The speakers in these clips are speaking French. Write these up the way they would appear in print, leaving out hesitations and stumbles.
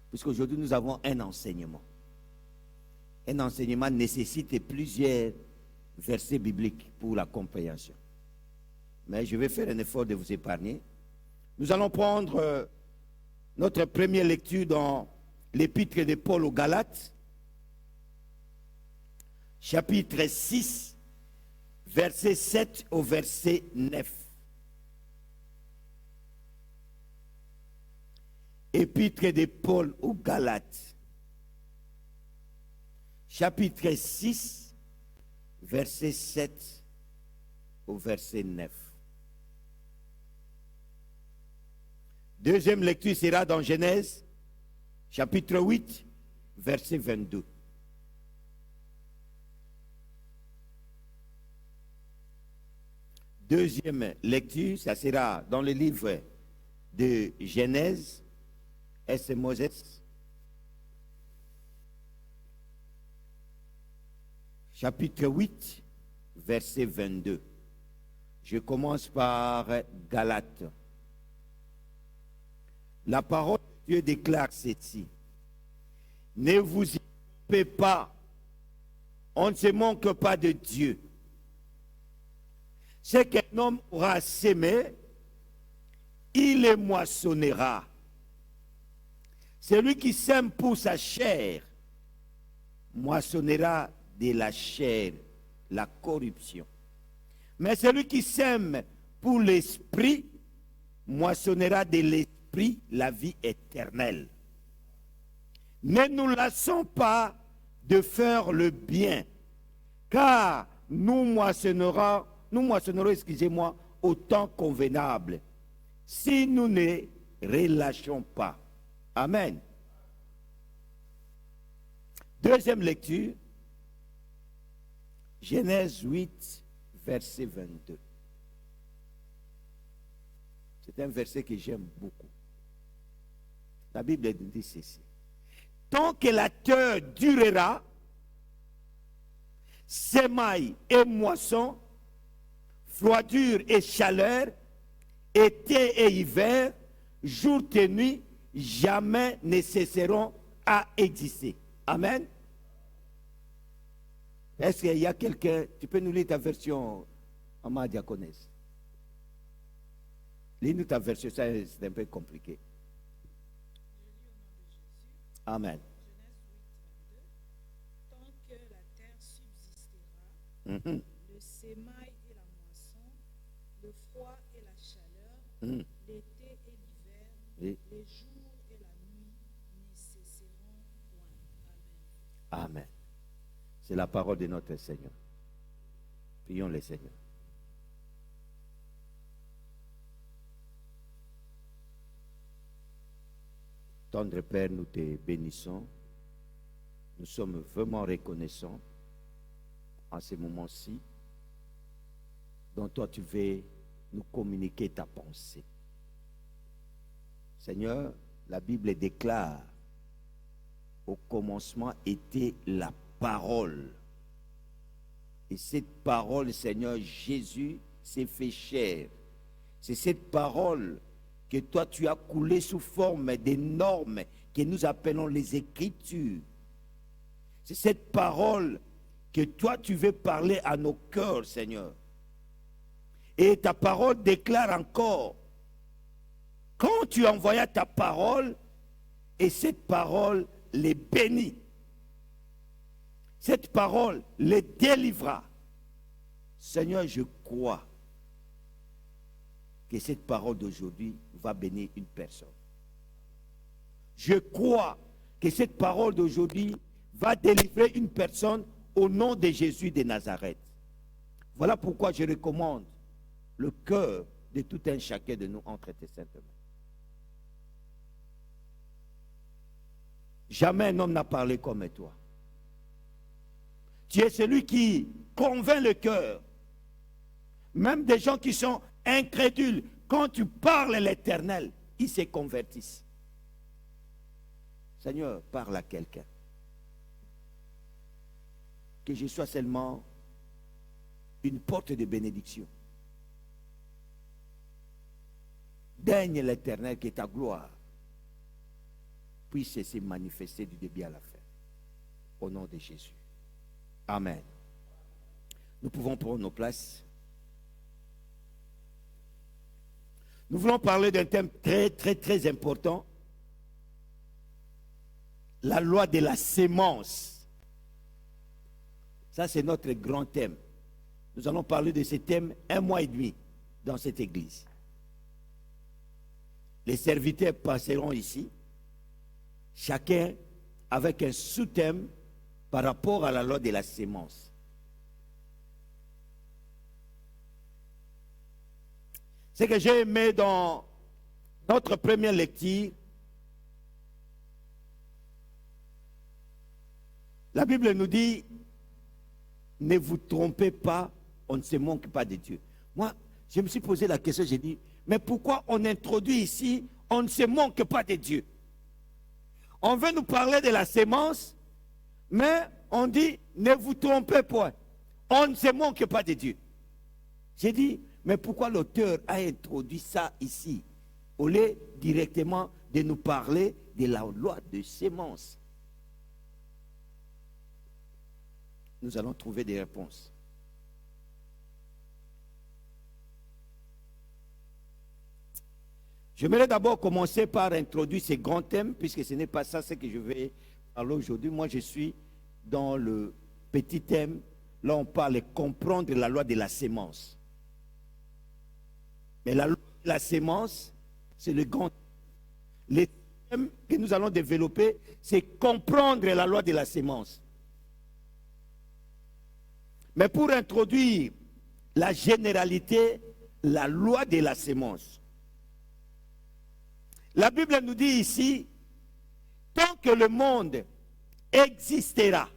Puisqu'aujourd'hui, nous avons un enseignement. Un enseignement nécessite plusieurs versets bibliques pour la compréhension. Mais je vais faire un effort de vous épargner. Nous allons prendre notre première lecture dans l'épître de Paul aux Galates, chapitre 6, verset 7 au verset 9. Épître de Paul aux Galates, chapitre 6, verset 7 au verset 9. Deuxième lecture sera dans Genèse, chapitre 8, verset 22. Deuxième lecture, ça sera dans le livre de Genèse, et Moses, chapitre 8, verset 22. Je commence par Galates. La parole de Dieu déclare ceci. Ne vous y trompez pas, on ne se manque pas de Dieu. Ce qu'un homme aura sémé, il le moissonnera. Celui qui sème pour sa chair, moissonnera de la chair la corruption. Mais celui qui sème pour l'esprit, moissonnera de l'esprit la vie éternelle. Ne nous lassons pas de faire le bien, car nous moissonnerons, excusez-moi, au temps convenable, si nous ne relâchons pas. Amen. Deuxième lecture, Genèse 8, verset 22. C'est un verset que j'aime beaucoup. La Bible dit ceci. Tant que la terre durera, semailles et moissons, froidure et chaleur, été et hiver, jour et nuit, jamais ne cesseront à exister. Amen. Est-ce qu'il y a quelqu'un, tu peux nous lire ta version en ma diaconesse? Lis-nous ta version, ça c'est un peu compliqué. Amen. Genèse 8, 22. Tant que la terre subsistera, le sémail et la moisson, le froid et la chaleur, l'été et l'hiver, les jours et la nuit ne cesseront point. Amen. Amen. C'est la parole de notre Seigneur. Prions le Seigneur. Tendre Père, nous te bénissons. Nous sommes vraiment reconnaissants en ce moment-ci dont toi tu veux nous communiquer ta pensée. Seigneur, la Bible déclare au commencement était la parole. Et cette parole, Seigneur Jésus, s'est fait chair. C'est cette parole que toi tu as coulée sous forme des normes que nous appelons les Écritures. C'est cette parole que toi tu veux parler à nos cœurs, Seigneur. Et ta parole déclare encore, quand tu envoyas ta parole, et cette parole les bénit. Cette parole les délivra. Seigneur, je crois que cette parole d'aujourd'hui va bénir une personne. Je crois que cette parole d'aujourd'hui va délivrer une personne au nom de Jésus de Nazareth. Voilà pourquoi je recommande le cœur de tout un chacun de nous entre tes saintes mains. Jamais un homme n'a parlé comme toi. Tu es celui qui convainc le cœur. Même des gens qui sont incrédules, quand tu parles à l'Éternel, ils se convertissent. Seigneur, parle à quelqu'un. Que je sois seulement une porte de bénédiction. Daigne l'Éternel qui est ta gloire puisse se manifester du début à la fin. Au nom de Jésus. Amen. Nous pouvons prendre nos places. Nous voulons parler d'un thème très, très, très important. La loi de la sémence. Ça, c'est notre grand thème. Nous allons parler de ce thème 1 mois et demi dans cette église. Les serviteurs passeront ici, chacun avec un sous-thème par rapport à la loi de la sémence. Ce que j'ai aimé dans notre première lecture, la Bible nous dit, ne vous trompez pas, on ne se moque pas de Dieu. Moi, je me suis posé la question, j'ai dit, mais pourquoi on introduit ici, on ne se moque pas de Dieu? On veut nous parler de la sémence, mais on dit, ne vous trompez point, on ne se moque pas de Dieu. J'ai dit, mais pourquoi l'auteur a introduit ça ici, au lieu directement de nous parler de la loi de sémence? Nous allons trouver des réponses. J'aimerais d'abord commencer par introduire ces grands thèmes, puisque ce n'est pas ça ce que je vais parler aujourd'hui. Moi, je suis dans le petit thème. Là, on parle de comprendre la loi de la sémence. Mais la loi de la sémence, c'est le grand thème. Les thèmes que nous allons développer, c'est comprendre la loi de la sémence. Mais pour introduire la généralité, la loi de la sémence, la Bible nous dit ici, tant que le monde existera,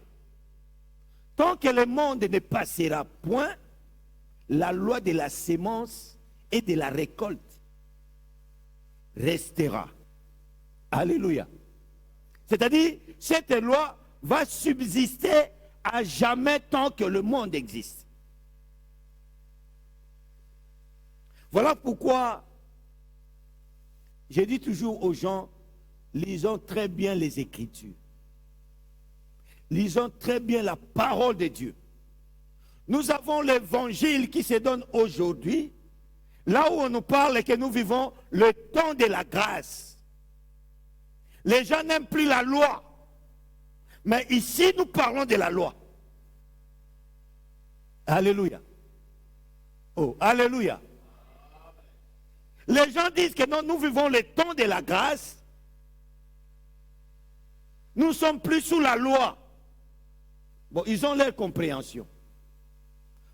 tant que le monde ne passera point, la loi de la sémence et de la récolte restera. Alléluia. C'est-à-dire, cette loi va subsister à jamais tant que le monde existe. Voilà pourquoi je dis toujours aux gens, lisons très bien les Écritures. Lisons très bien la parole de Dieu. Nous avons l'évangile qui se donne aujourd'hui, là où on nous parle que nous vivons le temps de la grâce. Les gens n'aiment plus la loi. Mais ici, nous parlons de la loi. Alléluia. Oh, alléluia. Les gens disent que non, nous vivons le temps de la grâce. Nous ne sommes plus sous la loi. Bon, ils ont leur compréhension.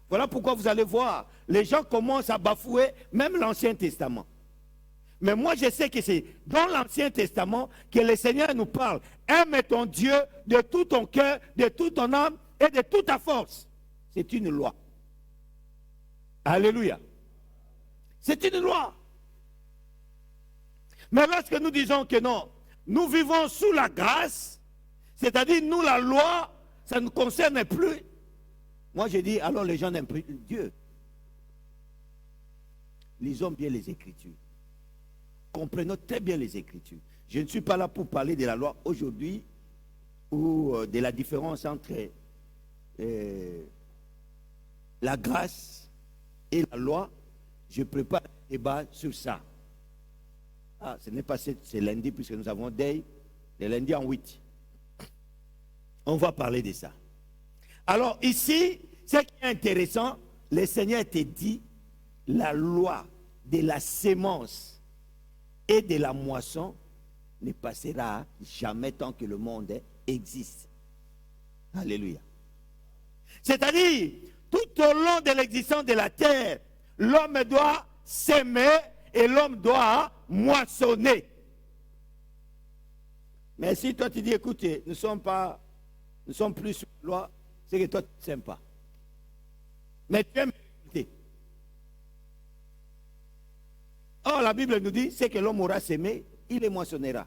Voilà pourquoi vous allez voir, les gens commencent à bafouer même l'Ancien Testament. Mais moi, je sais que c'est dans l'Ancien Testament que le Seigneur nous parle. Aime ton Dieu de tout ton cœur, de toute ton âme et de toute ta force. C'est une loi. Alléluia. C'est une loi. Mais lorsque nous disons que non, nous vivons sous la grâce, c'est-à-dire nous, la loi, ça ne nous concerne plus. Moi, je dis, alors les gens n'aiment plus Dieu. Lisons bien les Écritures. Comprenons très bien les Écritures. Je ne suis pas là pour parler de la loi aujourd'hui ou de la différence entre la grâce et la loi. Je prépare un débat sur ça. Ah, ce n'est pas ce lundi puisque nous avons Day, le lundi en 8. On va parler de ça. Alors ici, ce qui est intéressant, le Seigneur te dit la loi de la sémence et de la moisson ne passera jamais tant que le monde existe. Alléluia. C'est-à-dire, tout au long de l'existence de la terre, l'homme doit s'aimer et l'homme doit moissonner. Mais si toi tu dis, écoutez, nous ne sommes plus sur la loi, c'est que toi tu ne t'aimes pas. Mais tu aimes récolter. Or, la Bible nous dit, c'est que l'homme aura sémé, il les moissonnera.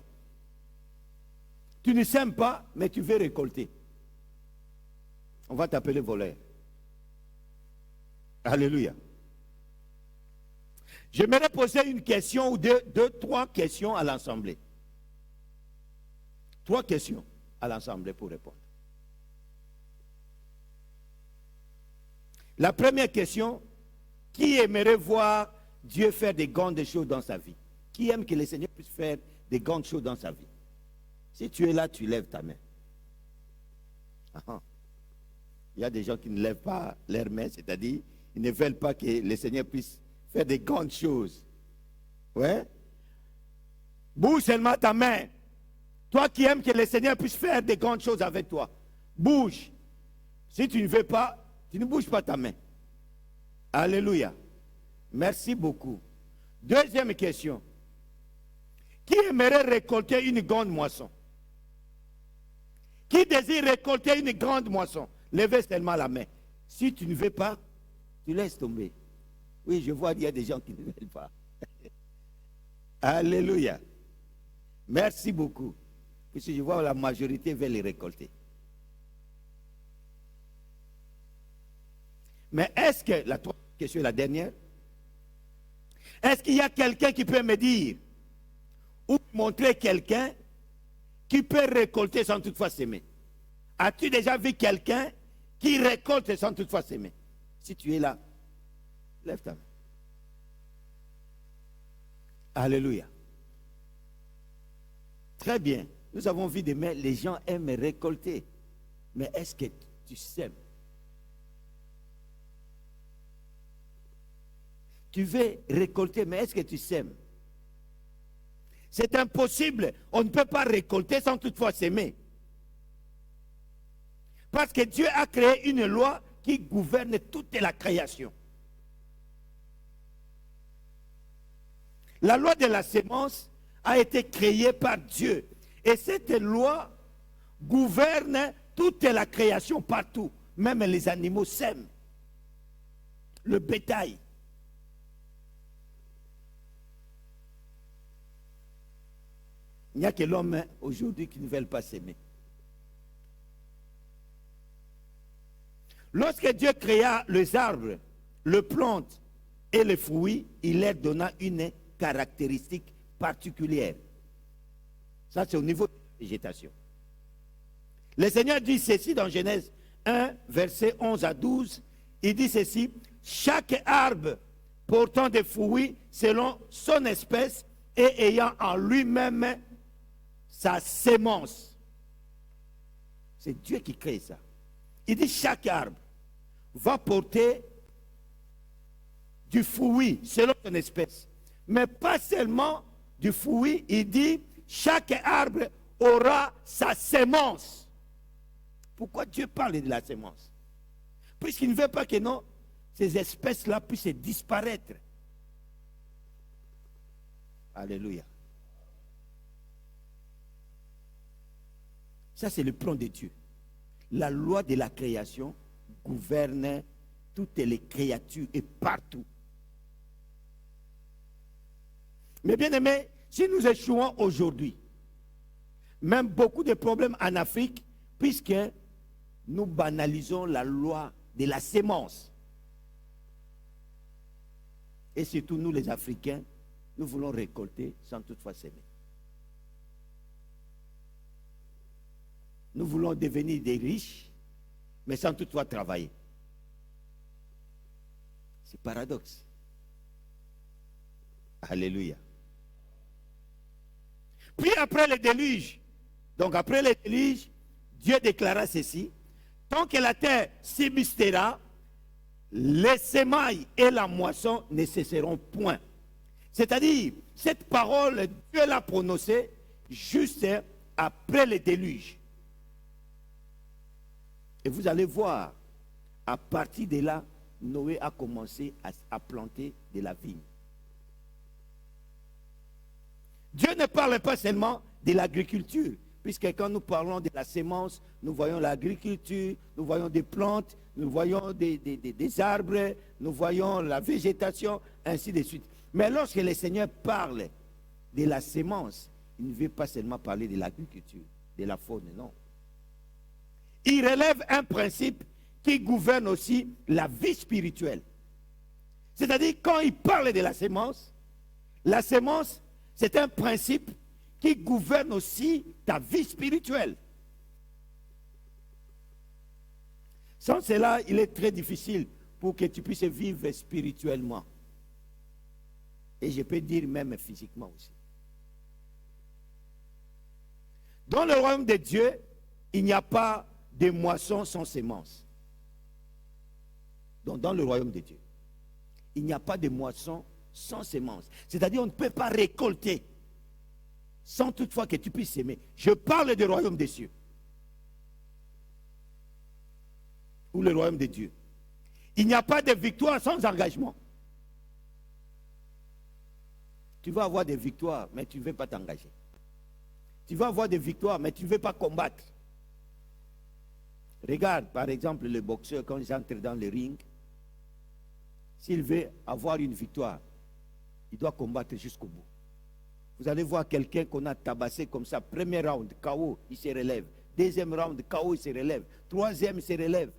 Tu ne sèmes pas, mais tu veux récolter. On va t'appeler voleur. Alléluia. J'aimerais poser une question ou deux, trois questions à l'Assemblée. 3 questions à l'ensemble pour répondre. La première question, qui aimerait voir Dieu faire des grandes choses dans sa vie? Qui aime que le Seigneur puisse faire des grandes choses dans sa vie? Si tu es là, tu lèves ta main. Il y a des gens qui ne lèvent pas leur main, c'est-à-dire ils ne veulent pas que le Seigneur puisse faire des grandes choses. Ouais? Bouge seulement ta main. Toi qui aimes que le Seigneur puisse faire des grandes choses avec toi, bouge. Si tu ne veux pas, tu ne bouges pas ta main. Alléluia. Merci beaucoup. Deuxième question. Qui aimerait récolter une grande moisson? Qui désire récolter une grande moisson? Levez seulement la main. Si tu ne veux pas, tu laisses tomber. Oui, je vois qu'il y a des gens qui ne veulent pas. Alléluia. Merci beaucoup. Puisque je vois que la majorité veut les récolter. Mais est-ce que, la troisième question est la dernière, est-ce qu'il y a quelqu'un qui peut me dire ou montrer quelqu'un qui peut récolter sans toutefois s'aimer? As-tu déjà vu quelqu'un qui récolte sans toutefois s'aimer? Si tu es là, lève ta main. Alléluia. Très bien. Nous avons vu des mains, les gens aiment récolter. Mais est-ce que tu sèmes? Tu veux récolter, mais est-ce que tu sèmes? C'est impossible. On ne peut pas récolter sans toutefois s'aimer. Parce que Dieu a créé une loi qui gouverne toute la création. La loi de la sémence a été créée par Dieu. Et cette loi gouverne toute la création partout. Même les animaux sèment. Le bétail. Il n'y a que l'homme aujourd'hui qui ne veut pas s'aimer. Lorsque Dieu créa les arbres, les plantes et les fruits, il leur donna une caractéristique particulière. Ça, c'est au niveau de la végétation. Le Seigneur dit ceci dans Genèse 1, versets 11 à 12. Il dit ceci: chaque arbre portant des fruits selon son espèce et ayant en lui-même sa sémence. C'est Dieu qui crée ça. Il dit chaque arbre va porter du fruit selon son espèce. Mais pas seulement du fruit, il dit chaque arbre aura sa sémence. Pourquoi Dieu parle de la sémence? Puisqu'il ne veut pas que non, ces espèces-là puissent disparaître. Alléluia. Ça, c'est le plan de Dieu. La loi de la création gouverne toutes les créatures et partout. Mais bien aimés, si nous échouons aujourd'hui, même beaucoup de problèmes en Afrique, puisque nous banalisons la loi de la sémence. Et surtout nous les Africains, nous voulons récolter sans toutefois s'aimer. Nous voulons devenir des riches, mais sans toutefois travailler. C'est paradoxe. Alléluia. Puis après le déluge, donc après le déluge, Dieu déclara ceci: tant que la terre subsistera, les semailles et la moisson ne cesseront point. C'est-à-dire, cette parole, Dieu l'a prononcée juste après le déluge. Et vous allez voir, à partir de là, Noé a commencé à planter de la vigne. Dieu ne parle pas seulement de l'agriculture, puisque quand nous parlons de la sémence, nous voyons l'agriculture, nous voyons des plantes, nous voyons des arbres, nous voyons la végétation, ainsi de suite. Mais lorsque le Seigneur parle de la sémence, il ne veut pas seulement parler de l'agriculture, de la faune, non. Il relève un principe qui gouverne aussi la vie spirituelle. C'est-à-dire, quand il parle de la sémence, c'est un principe qui gouverne aussi ta vie spirituelle. Sans cela, il est très difficile pour que tu puisses vivre spirituellement. Et je peux dire même physiquement aussi. Dans le royaume de Dieu, il n'y a pas de moisson sans semence. Donc dans le royaume de Dieu, il n'y a pas de moisson sans semence. C'est-à-dire on ne peut pas récolter sans toutefois que tu puisses s'aimer. Je parle du royaume des cieux. Ou le royaume de Dieu. Il n'y a pas de victoire sans engagement. Tu vas avoir des victoires, mais tu ne veux pas t'engager. Tu vas avoir des victoires, mais tu ne veux pas combattre. Regarde, par exemple, le boxeur, quand il entre dans le ring, s'il veut avoir une victoire, il doit combattre jusqu'au bout. Vous allez voir quelqu'un qu'on a tabassé comme ça, premier round, KO, il se relève. Deuxième round, KO, il se relève. Troisième, il se relève.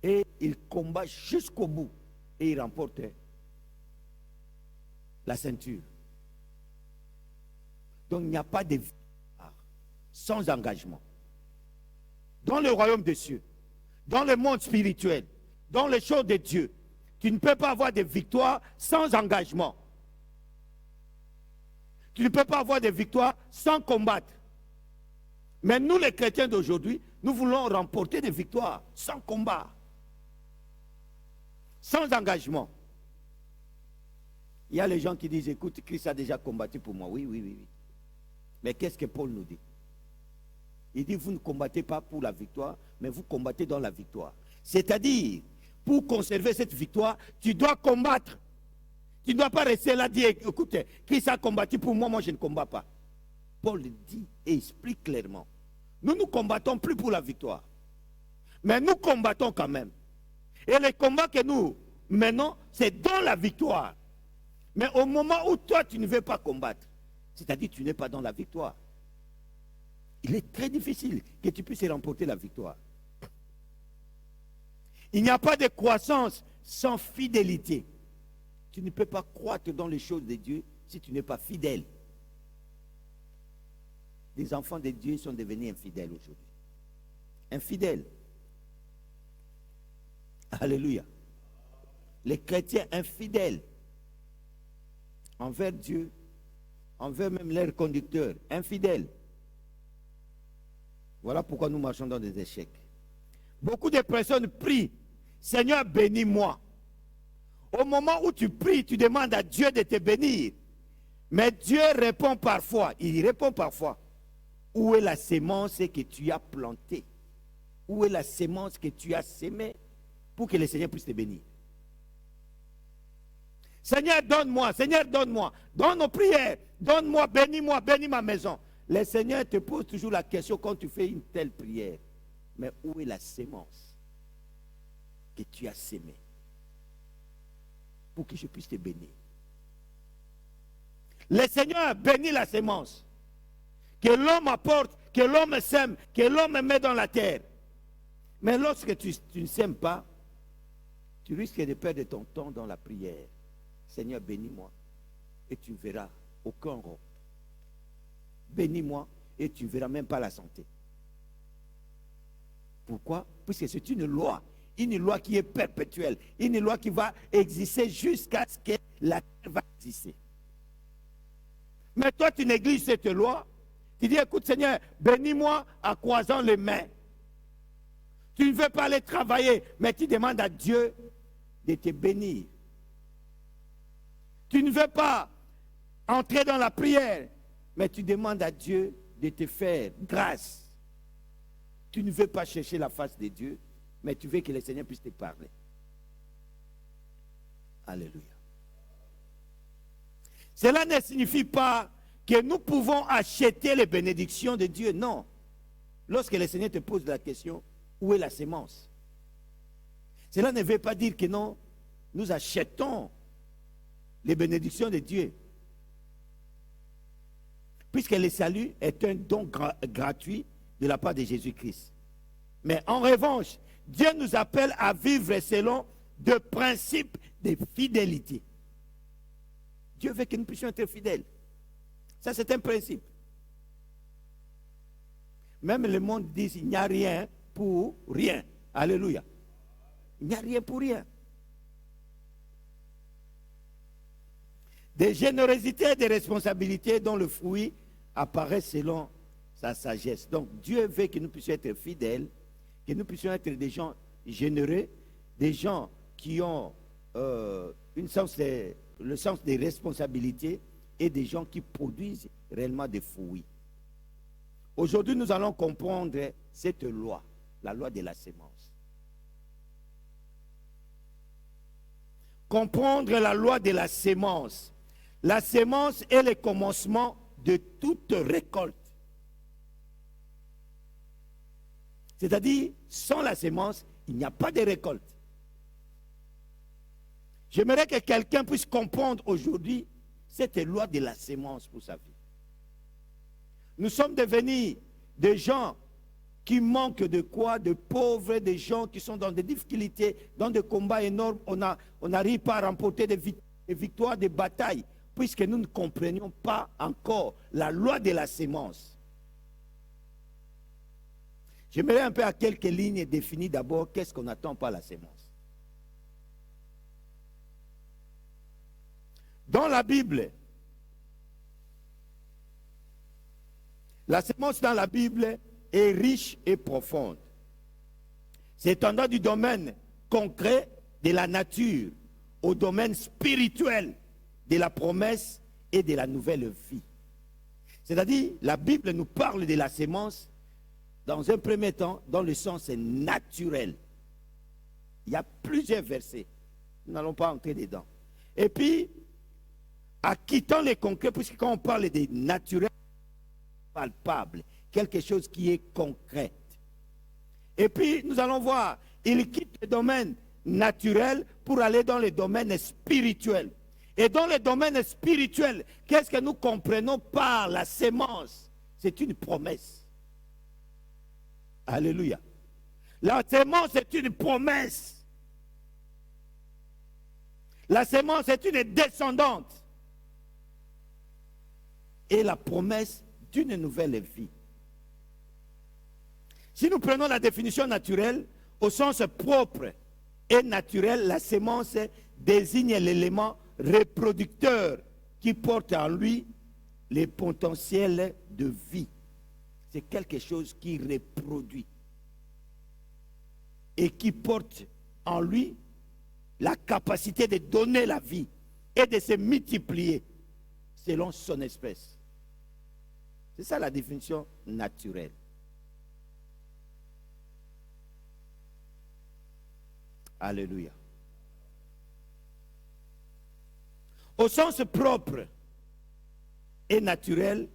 Et il combat jusqu'au bout. Et il remporte la ceinture. Donc il n'y a pas de victoire sans engagement. Dans le royaume des cieux, dans le monde spirituel, dans les choses de Dieu, tu ne peux pas avoir de victoire sans engagement. Tu ne peux pas avoir de victoire sans combattre. Mais nous, les chrétiens d'aujourd'hui, nous voulons remporter des victoires sans combat, sans engagement. Il y a les gens qui disent, écoute, Christ a déjà combattu pour moi. Oui, oui, oui, oui. Mais qu'est-ce que Paul nous dit? Il dit, vous ne combattez pas pour la victoire, mais vous combattez dans la victoire. C'est-à-dire, pour conserver cette victoire, tu dois combattre. Tu ne dois pas rester là et dire, écoutez, Christ a combattu pour moi, moi je ne combats pas. Paul dit et explique clairement. Nous ne combattons plus pour la victoire. Mais nous combattons quand même. Et le combat que nous menons, c'est dans la victoire. Mais au moment où toi, tu ne veux pas combattre, c'est-à-dire que tu n'es pas dans la victoire, il est très difficile que tu puisses remporter la victoire. Il n'y a pas de croissance sans fidélité. Tu ne peux pas croître dans les choses de Dieu si tu n'es pas fidèle. Les enfants de Dieu sont devenus infidèles aujourd'hui. Infidèles. Alléluia. Les chrétiens infidèles envers Dieu, envers même leurs conducteurs, infidèles. Voilà pourquoi nous marchons dans des échecs. Beaucoup de personnes prient, Seigneur, bénis-moi. Au moment où tu pries, tu demandes à Dieu de te bénir. Mais Dieu répond parfois, il répond parfois, où est la sémence que tu as plantée? Où est la sémence que tu as sémée pour que le Seigneur puisse te bénir? Seigneur, donne-moi, Seigneur, donne-moi. Dans nos prières, donne-moi, bénis-moi, bénis ma maison. Le Seigneur te pose toujours la question quand tu fais une telle prière. Mais où est la sémence que tu as sémée pour que je puisse te bénir? Le Seigneur bénit la sémence que l'homme apporte, que l'homme sème, que l'homme met dans la terre. Mais lorsque tu ne sèmes pas, tu risques de perdre ton temps dans la prière. Seigneur, bénis-moi et tu ne verras aucun rond. Bénis-moi et tu ne verras même pas la santé. Pourquoi? Puisque c'est une loi qui est perpétuelle, une loi qui va exister jusqu'à ce que la terre va exister. Mais toi, tu négliges cette loi. Tu dis, écoute Seigneur, bénis-moi en croisant les mains. Tu ne veux pas aller travailler, mais tu demandes à Dieu de te bénir. Tu ne veux pas entrer dans la prière, mais tu demandes à Dieu de te faire grâce. Tu ne veux pas chercher la face de Dieu, mais tu veux que le Seigneur puisse te parler. Alléluia. Cela ne signifie pas que nous pouvons acheter les bénédictions de Dieu. Non. Lorsque le Seigneur te pose la question, où est la sémence? Cela ne veut pas dire que non, nous achetons les bénédictions de Dieu. Puisque le salut est un don gratuit de la part de Jésus-Christ. Mais en revanche, Dieu nous appelle à vivre selon des principes de fidélité. Dieu veut que nous puissions être fidèles. Ça, c'est un principe. Même le monde dit il n'y a rien pour rien. Alléluia. Il n'y a rien pour rien. Des générosités et des responsabilités dont le fruit apparaît selon sa sagesse. Donc Dieu veut que nous puissions être fidèles, que nous puissions être des gens généreux, des gens qui ont le sens des responsabilités et des gens qui produisent réellement des fruits. Aujourd'hui, nous allons comprendre cette loi, la loi de la sémence. Comprendre la loi de la sémence. La sémence est le commencement de toute récolte. C'est-à-dire, sans la sémence, il n'y a pas de récolte. J'aimerais que quelqu'un puisse comprendre aujourd'hui cette loi de la sémence pour sa vie. Nous sommes devenus des gens qui manquent de quoi? De pauvres, des gens qui sont dans des difficultés, dans des combats énormes. On n'arrive pas à remporter des victoires, des batailles, puisque nous ne comprenions pas encore la loi de la sémence. J'aimerais un peu à quelques lignes définir d'abord qu'est-ce qu'on attend par la sémence. Dans la Bible, la sémence dans la Bible est riche et profonde. S'étendant du domaine concret de la nature au domaine spirituel de la promesse et de la nouvelle vie. C'est-à-dire, la Bible nous parle de la sémence dans un premier temps, dans le sens naturel. Il y a plusieurs versets. Nous n'allons pas entrer dedans. Et puis, en quittant les concrets, puisque quand on parle de naturel, palpable, quelque chose qui est concret. Et puis, nous allons voir, il quitte le domaine naturel pour aller dans le domaine spirituel. Et dans le domaine spirituel, qu'est-ce que nous comprenons par la sémence? C'est une promesse. Alléluia. La sémence est une promesse. La sémence est une descendante. Et la promesse d'une nouvelle vie. Si nous prenons la définition naturelle, au sens propre et naturel, la sémence désigne l'élément reproducteur qui porte en lui les potentiels de vie. C'est quelque chose qui reproduit et qui porte en lui la capacité de donner la vie et de se multiplier selon son espèce. C'est ça la définition naturelle. Alléluia. Au sens propre et naturel,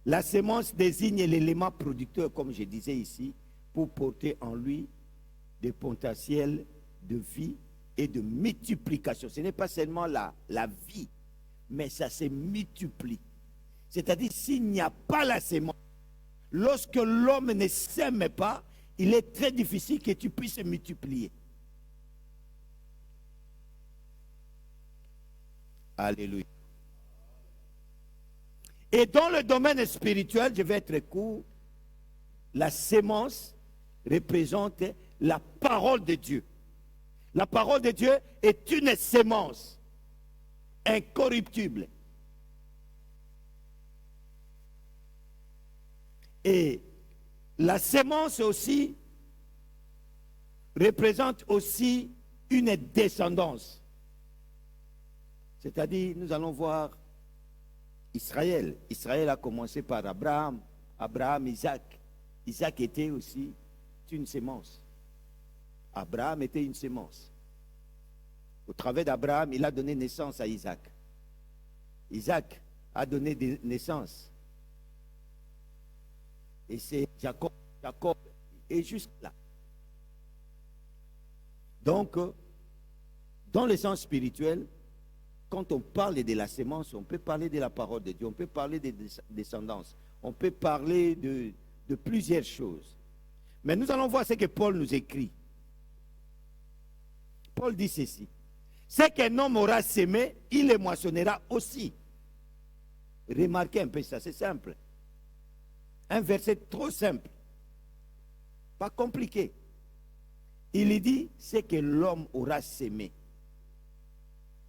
la sémence désigne l'élément producteur, comme je disais ici, pour porter en lui des potentiels de vie et de multiplication. Ce n'est pas seulement la vie, mais ça se multiplie. C'est-à-dire, s'il n'y a pas la sémence, lorsque l'homme ne sème pas, il est très difficile que tu puisses multiplier. Alléluia. Et dans le domaine spirituel, je vais être court, la sémence représente la parole de Dieu. La parole de Dieu est une sémence incorruptible. Et la sémence aussi représente aussi une descendance. C'est-à-dire, nous allons voir Israël. Israël a commencé par Abraham, Isaac. Isaac était aussi une sémence. Abraham était une sémence. Au travers d'Abraham, il a donné naissance à Isaac. Isaac a donné naissance. Et c'est Jacob, et jusque là. Donc, dans le sens spirituel, quand on parle de la sémence, on peut parler de la parole de Dieu, on peut parler de descendance, on peut parler de plusieurs choses. Mais nous allons voir ce que Paul nous écrit. Paul dit ceci: ce qu'un homme aura sémé, il le moissonnera aussi. Remarquez un peu ça, c'est simple. Un verset trop simple, Pas compliqué. Il dit, c'est que l'homme aura semé.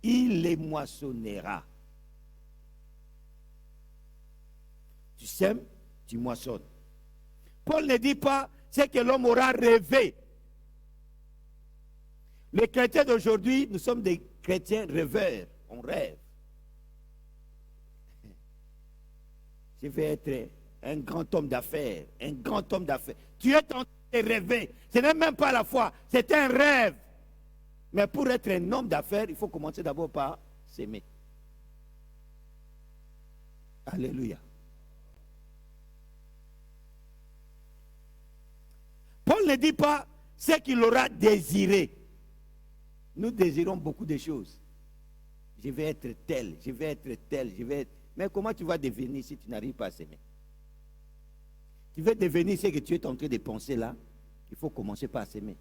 Il les moissonnera. Tu sèmes, tu moissonnes. Paul ne dit pas, c'est que l'homme aura rêvé. Les chrétiens d'aujourd'hui, nous sommes des chrétiens rêveurs. On rêve. Je vais être un grand homme d'affaires. Un grand homme d'affaires. Tu es en train de rêver. Ce n'est même pas la foi. C'est un rêve. Mais pour être un homme d'affaires, il faut commencer d'abord par s'aimer. Alléluia. Paul ne dit pas ce qu'il aura désiré. Nous désirons beaucoup de choses. Je vais être tel, je vais être tel, je vais être... Mais comment tu vas devenir si tu n'arrives pas à s'aimer? Tu veux devenir ce que tu es en train de penser là, il faut commencer par s'aimer.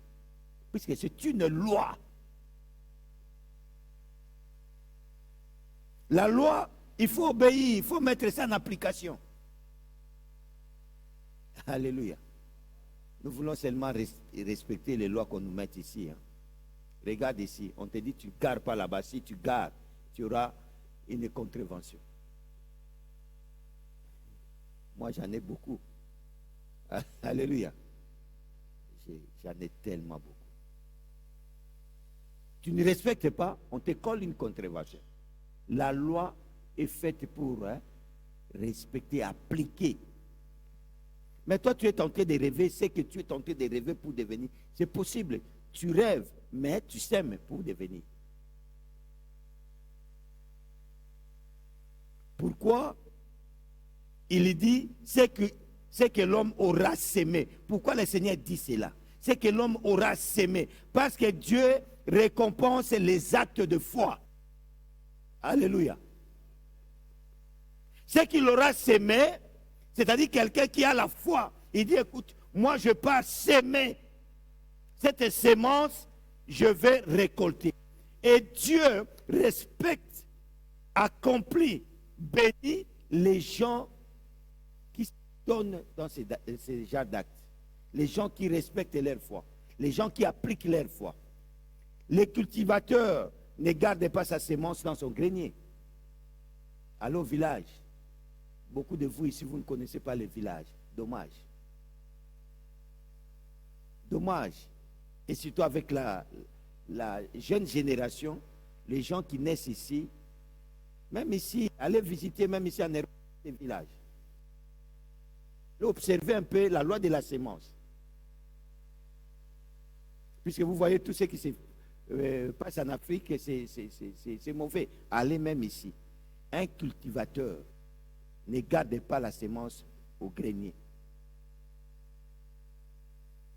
Puisque c'est une loi. La loi, il faut obéir, il faut mettre ça en application. Alléluia. Nous voulons seulement respecter les lois qu'on nous met ici. Hein. Regarde ici, on te dit tu ne gares pas là-bas. Si tu gares, tu auras une contravention. Moi, j'en ai beaucoup. Alléluia. J'en ai tellement beaucoup. Tu ne respectes pas, on te colle une contravention. La loi est faite pour respecter, appliquer. Mais toi, tu es en train de rêver, c'est que tu es en train de rêver pour devenir. C'est possible. Tu rêves, mais tu sèmes pour devenir. Pourquoi il dit, c'est que l'homme aura sémé. Pourquoi le Seigneur dit cela? C'est que l'homme aura sémé. Parce que Dieu récompense les actes de foi. Alléluia. C'est qu'il aura sémé, c'est-à-dire quelqu'un qui a la foi. Il dit, écoute, moi je pars s'aimer. Cette sémence, je vais récolter. Et Dieu respecte, accomplit, bénit les gens qui se donnent dans ces genres d'actes. Les gens qui respectent leur foi. Les gens qui appliquent leur foi. Les cultivateurs ne gardent pas sa sémence dans son grenier. Allez au village. Beaucoup de vous ici, vous ne connaissez pas le village. Dommage. Dommage. Et surtout avec la jeune génération, les gens qui naissent ici, même ici, allez visiter, même ici en Europe, les villages. Observez un peu la loi de la sémence. Puisque vous voyez tout ce qui se passe en Afrique, c'est mauvais. Allez même ici. Un cultivateur ne garde pas la sémence au grenier.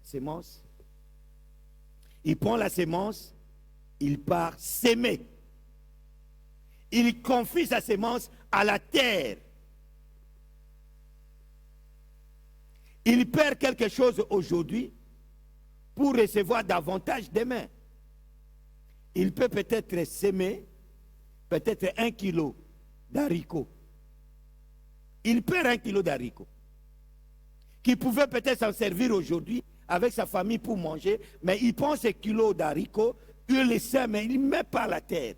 Sémence. Il prend la sémence, il part s'aimer. Il confie sa sémence à la terre. Il perd quelque chose aujourd'hui pour recevoir davantage demain. Il peut peut-être s'aimer, peut-être 1 kilo d'haricots. Il perd 1 kilo d'haricots. Qui pouvait peut-être s'en servir aujourd'hui avec sa famille pour manger, mais il prend ces kilos d'haricots, il les sème, mais il ne met pas à la terre.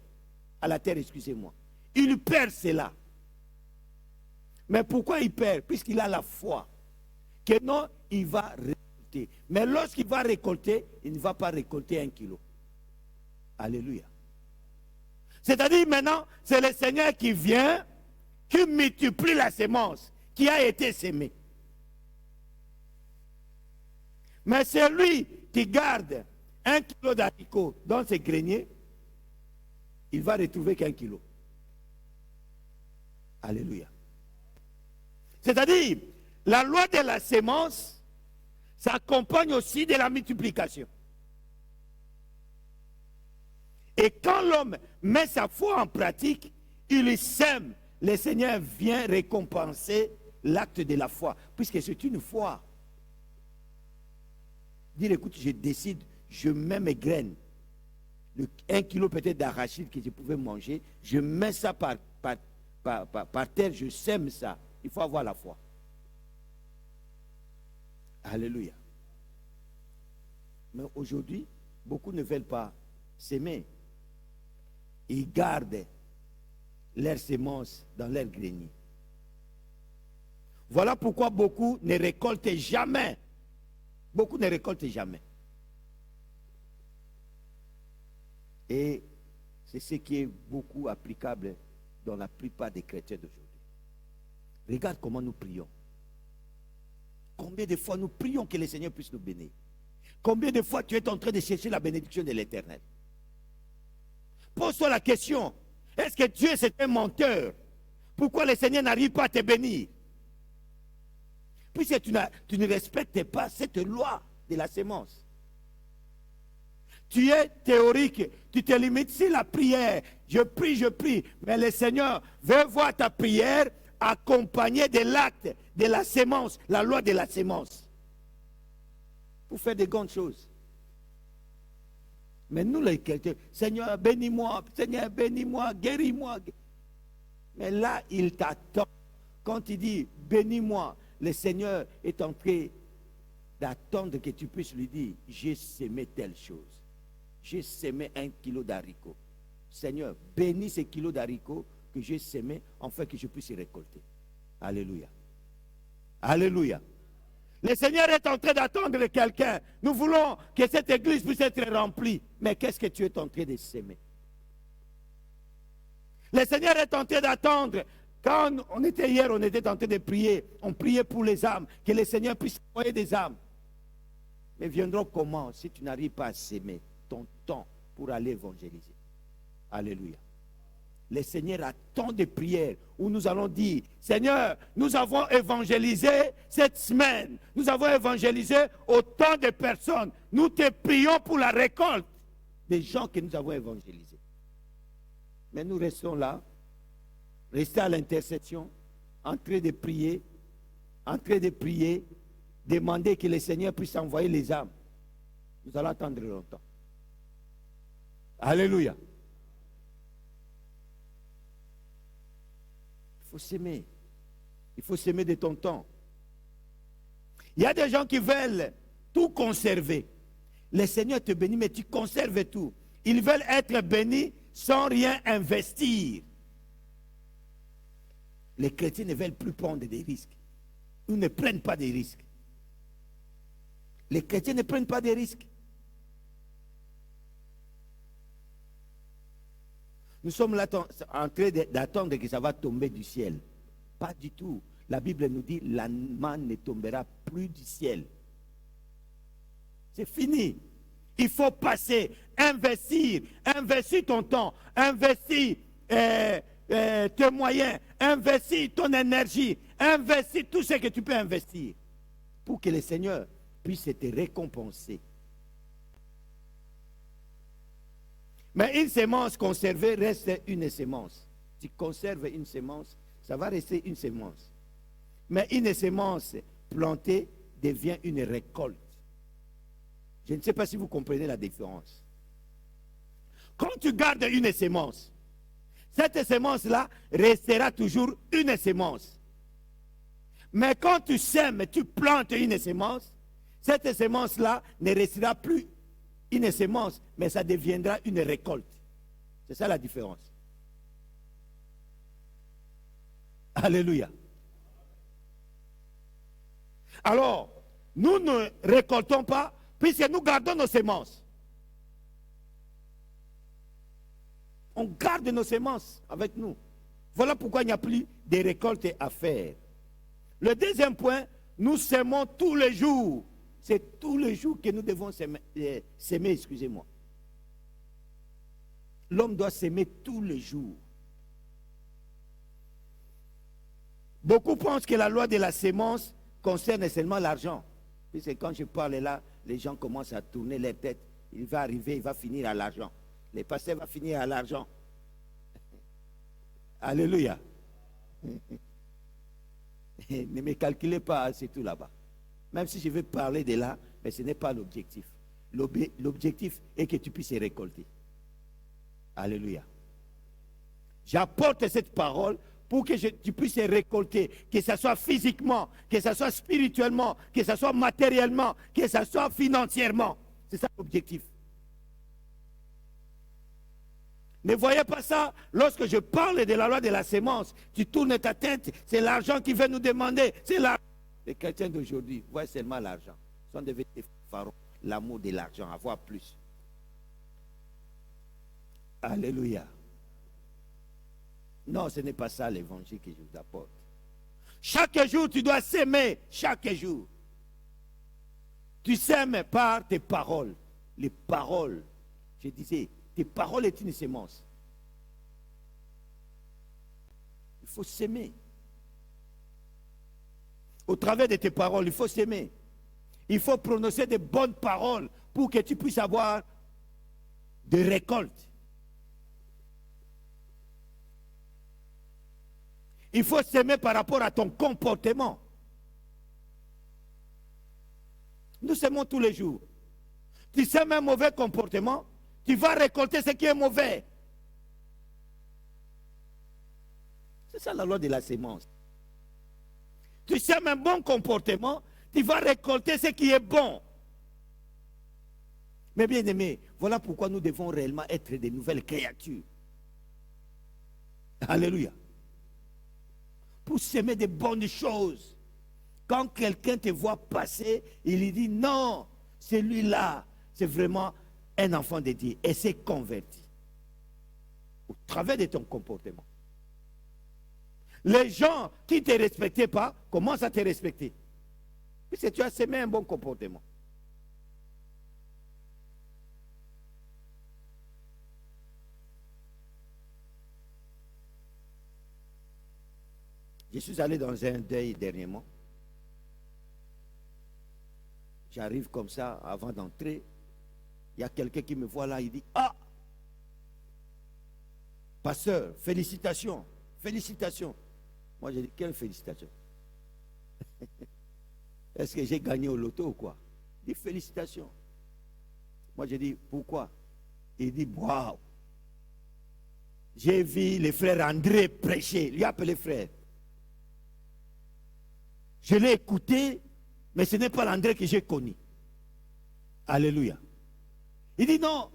À la terre, excusez-moi. Il perd cela. Mais pourquoi il perd? Puisqu'il a la foi. Que non, il va récolter. Mais lorsqu'il va récolter, il ne va pas récolter 1 kilo. Alléluia. C'est-à-dire maintenant, c'est le Seigneur qui vient, qui multiplie la sémence qui a été sémée. Mais c'est lui qui garde 1 kilo d'haricots dans ses greniers, il va retrouver qu'1 kilo. Alléluia. C'est-à-dire, la loi de la sémence s'accompagne aussi de la multiplication. Et quand l'homme met sa foi en pratique, il sème. Le Seigneur vient récompenser l'acte de la foi, puisque c'est une foi. Dire, écoute, je décide, je mets mes graines. 1 kilo peut-être d'arachide que je pouvais manger, je mets ça par terre, je sème ça. Il faut avoir la foi. Alléluia. Mais aujourd'hui, beaucoup ne veulent pas s'aimer. Ils gardent leurs semences dans leur grenier. Voilà pourquoi beaucoup ne récoltent jamais. Beaucoup ne récoltent jamais. Et c'est ce qui est beaucoup applicable dans la plupart des chrétiens d'aujourd'hui. Regarde comment nous prions. Combien de fois nous prions que le Seigneur puisse nous bénir? Combien de fois tu es en train de chercher la bénédiction de l'Éternel? Pose-toi la question. Est-ce que Dieu c'est un menteur? Pourquoi le Seigneur n'arrive pas à te bénir? Puisque tu ne respectes pas cette loi de la sémence. Tu es théorique, tu te limites sur la prière. Je prie, mais le Seigneur veut voir ta prière accompagnée de l'acte de la sémence, la loi de la sémence, pour faire de grandes choses. Mais nous les chrétiens, Seigneur bénis-moi, guéris-moi. Mais là, il t'attend. Quand il dit bénis-moi, le Seigneur est en train d'attendre que tu puisses lui dire, j'ai sémé telle chose. J'ai sémé 1 kilo d'haricots. Seigneur, bénis ces kilos d'haricots que j'ai sémés, afin que je puisse les récolter. Alléluia. Alléluia. Le Seigneur est en train d'attendre quelqu'un. Nous voulons que cette église puisse être remplie. Mais qu'est-ce que tu es en train de s'aimer? Le Seigneur est en train d'attendre. Quand on était hier, on était en train de prier. On priait pour les âmes. Que le Seigneur puisse envoyer des âmes. Mais viendront comment si tu n'arrives pas à s'aimer ton temps pour aller évangéliser? Alléluia. Le Seigneur attend des prières où nous allons dire, Seigneur, nous avons évangélisé cette semaine. Nous avons évangélisé autant de personnes. Nous te prions pour la récolte des gens que nous avons évangélisés. Mais nous restons là, restons à l'intercession, en train de prier, demander que le Seigneur puisse envoyer les âmes. Nous allons attendre longtemps. Alléluia. Il faut s'aimer. Il faut s'aimer de ton temps. Il y a des gens qui veulent tout conserver. Le Seigneur te bénit, mais tu conserves tout. Ils veulent être bénis sans rien investir. Les chrétiens ne veulent plus prendre des risques. Ils ne prennent pas des risques. Les chrétiens ne prennent pas des risques. Nous sommes là en train d'attendre que ça va tomber du ciel. Pas du tout. La Bible nous dit la manne ne tombera plus du ciel. C'est fini. Il faut passer, investir ton temps, investir tes moyens, investir ton énergie, investir tout ce que tu peux investir pour que le Seigneur puisse te récompenser. Mais une sémence conservée reste une sémence. Tu conserves une sémence, ça va rester une sémence. Mais une sémence plantée devient une récolte. Je ne sais pas si vous comprenez la différence. Quand tu gardes une sémence, cette sémence-là restera toujours une sémence. Mais quand tu sèmes, tu plantes une sémence, cette sémence-là ne restera plus une sémence, mais ça deviendra une récolte. C'est ça la différence. Alléluia. Alors, nous ne récoltons pas puisque nous gardons nos semences. On garde nos semences avec nous. Voilà pourquoi il n'y a plus de récoltes à faire. Le deuxième point, nous sémons tous les jours. C'est tous les jours que nous devons s'aimer, excusez-moi. L'homme doit s'aimer tous les jours. Beaucoup pensent que la loi de la sémence concerne seulement l'argent. Puisque quand je parle là, les gens commencent à tourner leur tête. Il va arriver, il va finir à l'argent. Le pasteur va finir à l'argent. Alléluia. Ne me calculez pas, c'est tout là-bas. Même si je veux parler de là, mais ce n'est pas l'objectif. L'objectif est que tu puisses récolter. Alléluia. J'apporte cette parole pour que tu puisses récolter, que ce soit physiquement, que ce soit spirituellement, que ce soit matériellement, que ce soit financièrement. C'est ça l'objectif. Ne voyez pas ça, lorsque je parle de la loi de la sémence, tu tournes ta tête, c'est l'argent qui veut nous demander. C'est l'argent. Les chrétiens d'aujourd'hui voient seulement l'argent. Ils sont devenus des pharaons. L'amour de l'argent, avoir plus. Alléluia. Non, ce n'est pas ça l'évangile que je vous apporte. Chaque jour, tu dois s'aimer. Chaque jour. Tu s'aimes par tes paroles. Les paroles. Je disais, tes paroles est une sémence. Il faut s'aimer. Au travers de tes paroles, il faut s'aimer. Il faut prononcer de bonnes paroles pour que tu puisses avoir des récoltes. Il faut s'aimer par rapport à ton comportement. Nous s'aimons tous les jours. Tu sèmes un mauvais comportement, tu vas récolter ce qui est mauvais. C'est ça la loi de la sémence. Tu sèmes un bon comportement, tu vas récolter ce qui est bon. Mais bien aimé, voilà pourquoi nous devons réellement être des nouvelles créatures. Alléluia. Pour s'aimer des bonnes choses. Quand quelqu'un te voit passer, il lui dit non, celui-là, c'est vraiment un enfant de Dieu et s'est converti. Au travers de ton comportement. Les gens qui ne te respectaient pas commencent à te respecter. Puisque tu as semé un bon comportement. Je suis allé dans un deuil dernièrement. J'arrive comme ça, avant d'entrer, il y a quelqu'un qui me voit là, il dit, ah, pasteur, félicitations, félicitations. Moi, j'ai dit, quelle félicitation? Est-ce que j'ai gagné au loto ou quoi? Il dit, félicitations. Moi, j'ai dit, pourquoi? Il dit, waouh. J'ai vu le frère André prêcher, il lui a appelé frère. Je l'ai écouté, mais ce n'est pas l'André que j'ai connu. Alléluia. Il dit non,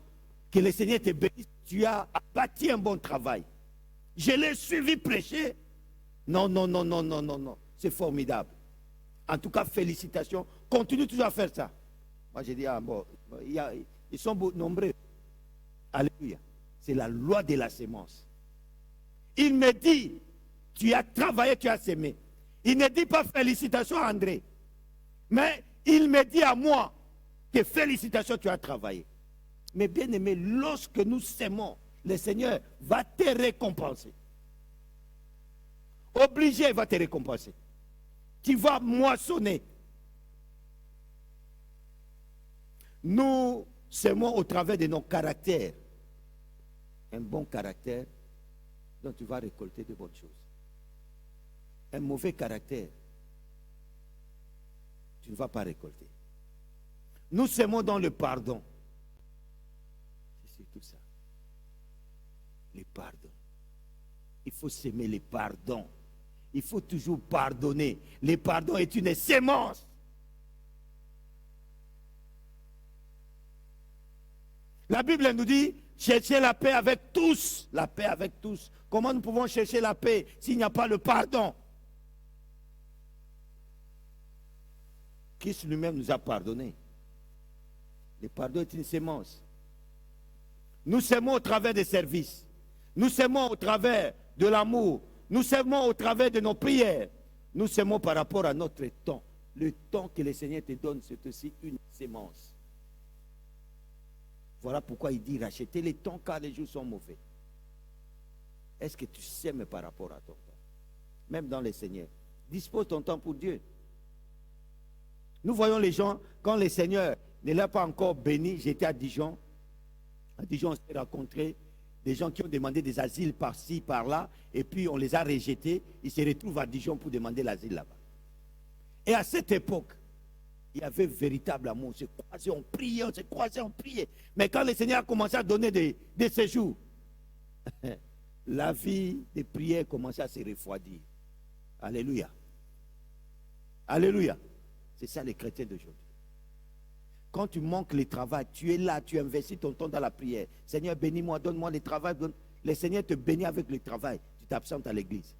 que le Seigneur te bénisse, tu as bâti un bon travail. Je l'ai suivi prêcher. Non, non, non, non, non, non, non. C'est formidable. En tout cas, félicitations. Continue toujours à faire ça. Moi, j'ai dit, ah bon, ils sont nombreux. Alléluia. C'est la loi de la sémence. Il me dit, tu as travaillé, tu as sémé. Il ne dit pas félicitations à André. Mais il me dit à moi que félicitations, tu as travaillé. Mais bien aimé, lorsque nous s'aimons, le Seigneur va te récompenser. Obligé, il va te récompenser. Tu vas moissonner. Nous s'aimons au travers de nos caractères. Un bon caractère dont tu vas récolter de bonnes choses. Un mauvais caractère, tu ne vas pas récolter. Nous s'aimons dans le pardon. C'est tout ça. Le pardon. Il faut s'aimer le pardon. Il faut toujours pardonner. Le pardon est une sémence. La Bible nous dit, cherchez la paix avec tous. La paix avec tous. Comment nous pouvons chercher la paix s'il n'y a pas le pardon? Christ lui-même nous a pardonné. Le pardon est une sémence. Nous s'aimons au travers des services. Nous s'aimons au travers de l'amour. Nous s'aimons au travers de nos prières. Nous s'aimons par rapport à notre temps. Le temps que le Seigneur te donne, c'est aussi une sémence. Voilà pourquoi il dit rachetez les temps car les jours sont mauvais. Est-ce que tu s'aimes par rapport à ton temps? Même dans le Seigneur. Dispose ton temps pour Dieu. Nous voyons les gens, quand le Seigneur ne l'a pas encore béni, j'étais à Dijon. À Dijon, on s'est rencontré des gens qui ont demandé des asiles par-ci, par-là, et puis on les a rejetés. Ils se retrouvent à Dijon pour demander l'asile là-bas. Et à cette époque, il y avait véritable amour. On se croisait, on priait, on se croisait, on priait. Mais quand le Seigneur a commencé à donner des séjours, la vie de prière commençait à se refroidir. Alléluia. Alléluia. C'est ça les chrétiens d'aujourd'hui. Quand tu manques le travail, tu es là, tu investis ton temps dans la prière. Seigneur, bénis-moi, donne-moi le travail. Le Seigneur te bénit avec le travail. Tu t'absentes à l'église.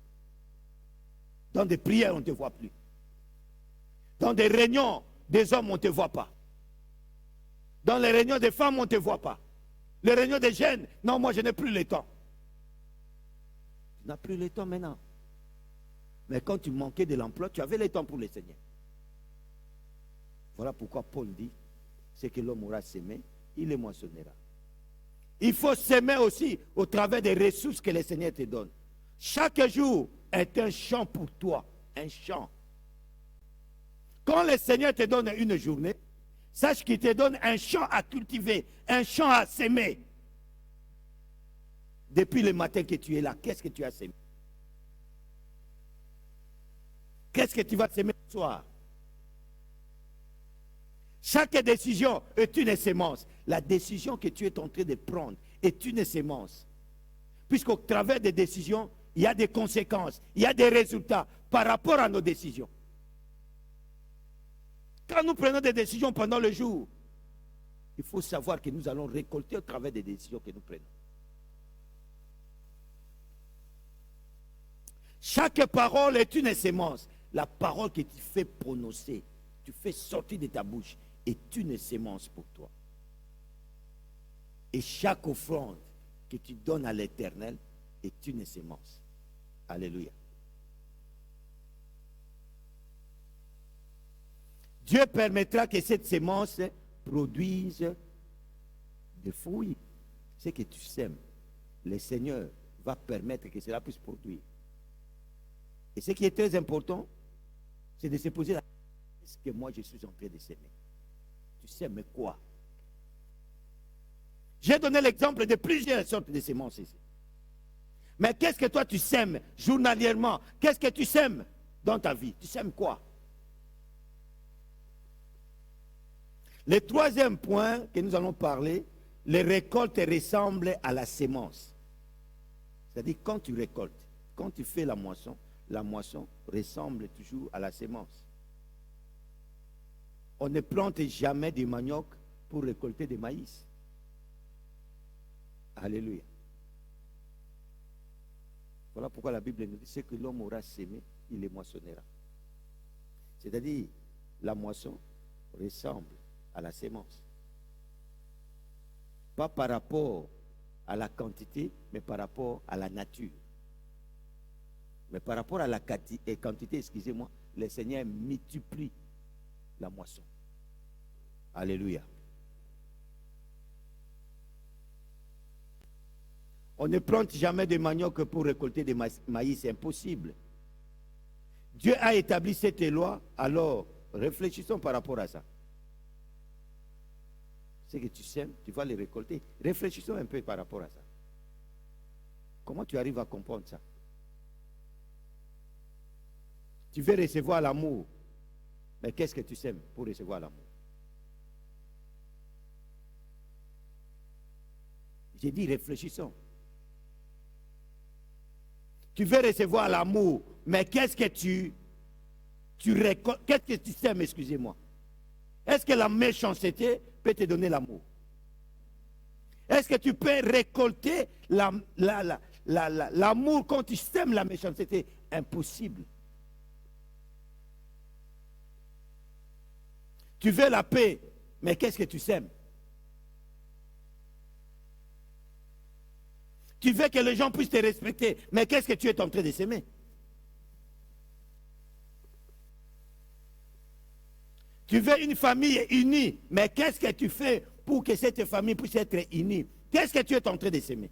Dans des prières, on ne te voit plus. Dans des réunions des hommes, on ne te voit pas. Dans les réunions des femmes, on ne te voit pas. Les réunions des jeunes, non, moi je n'ai plus le temps. Tu n'as plus le temps maintenant. Mais quand tu manquais de l'emploi, tu avais le temps pour le Seigneur. Voilà pourquoi Paul dit, c'est que l'homme aura semé, il les moissonnera. Il faut s'aimer aussi au travers des ressources que le Seigneur te donne. Chaque jour est un champ pour toi, un champ. Quand le Seigneur te donne une journée, sache qu'il te donne un champ à cultiver, un champ à s'aimer. Depuis le matin que tu es là, qu'est-ce que tu as semé? Qu'est-ce que tu vas semer ce soir? Chaque décision est une sémence. La décision que tu es en train de prendre est une sémence. Puisqu'au travers des décisions, il y a des conséquences, il y a des résultats par rapport à nos décisions. Quand nous prenons des décisions pendant le jour, il faut savoir que nous allons récolter au travers des décisions que nous prenons. Chaque parole est une sémence. La parole que tu fais prononcer, tu fais sortir de ta bouche, est une sémence pour toi. Et chaque offrande que tu donnes à l'Éternel est une sémence. Alléluia. Dieu permettra que cette sémence produise des fruits. Ce que tu sèmes, le Seigneur va permettre que cela puisse produire. Et ce qui est très important, c'est de se poser la question, est-ce que moi je suis en train de s'aimer? Tu sèmes quoi? J'ai donné l'exemple de plusieurs sortes de semences ici. Mais qu'est-ce que toi tu sèmes journalièrement? Qu'est-ce que tu sèmes dans ta vie? Tu sèmes quoi? Le troisième point que nous allons parler, les récoltes ressemblent à la sémence. C'est-à-dire quand tu récoltes, quand tu fais la moisson ressemble toujours à la sémence. On ne plante jamais du manioc pour récolter du maïs. Alléluia. Voilà pourquoi la Bible nous dit, ce que l'homme aura sémé, il les moissonnera. C'est-à-dire, la moisson ressemble à la sémence. Pas par rapport à la quantité, mais par rapport à la nature. Mais par rapport à la quantité, excusez-moi, le Seigneur multiplie la moisson. Alléluia. On ne plante jamais de manioc pour récolter des maïs, c'est impossible. Dieu a établi cette loi, alors réfléchissons par rapport à ça. Ce que tu sèmes, tu vas les récolter. Réfléchissons un peu par rapport à ça. Comment tu arrives à comprendre ça? Tu veux recevoir l'amour. Mais qu'est-ce que tu sèmes pour recevoir l'amour? J'ai dit réfléchissons. Tu veux recevoir l'amour, mais qu'est-ce que tu récoltes? Qu'est-ce que tu sèmes, excusez-moi? Est-ce que la méchanceté peut te donner l'amour? Est-ce que tu peux récolter l'amour quand tu sèmes la méchanceté? Impossible. Tu veux la paix, mais qu'est-ce que tu sèmes? Tu veux que les gens puissent te respecter, mais qu'est-ce que tu es en train de s'aimer? Tu veux une famille unie, mais qu'est-ce que tu fais pour que cette famille puisse être unie? Qu'est-ce que tu es en train de s'aimer?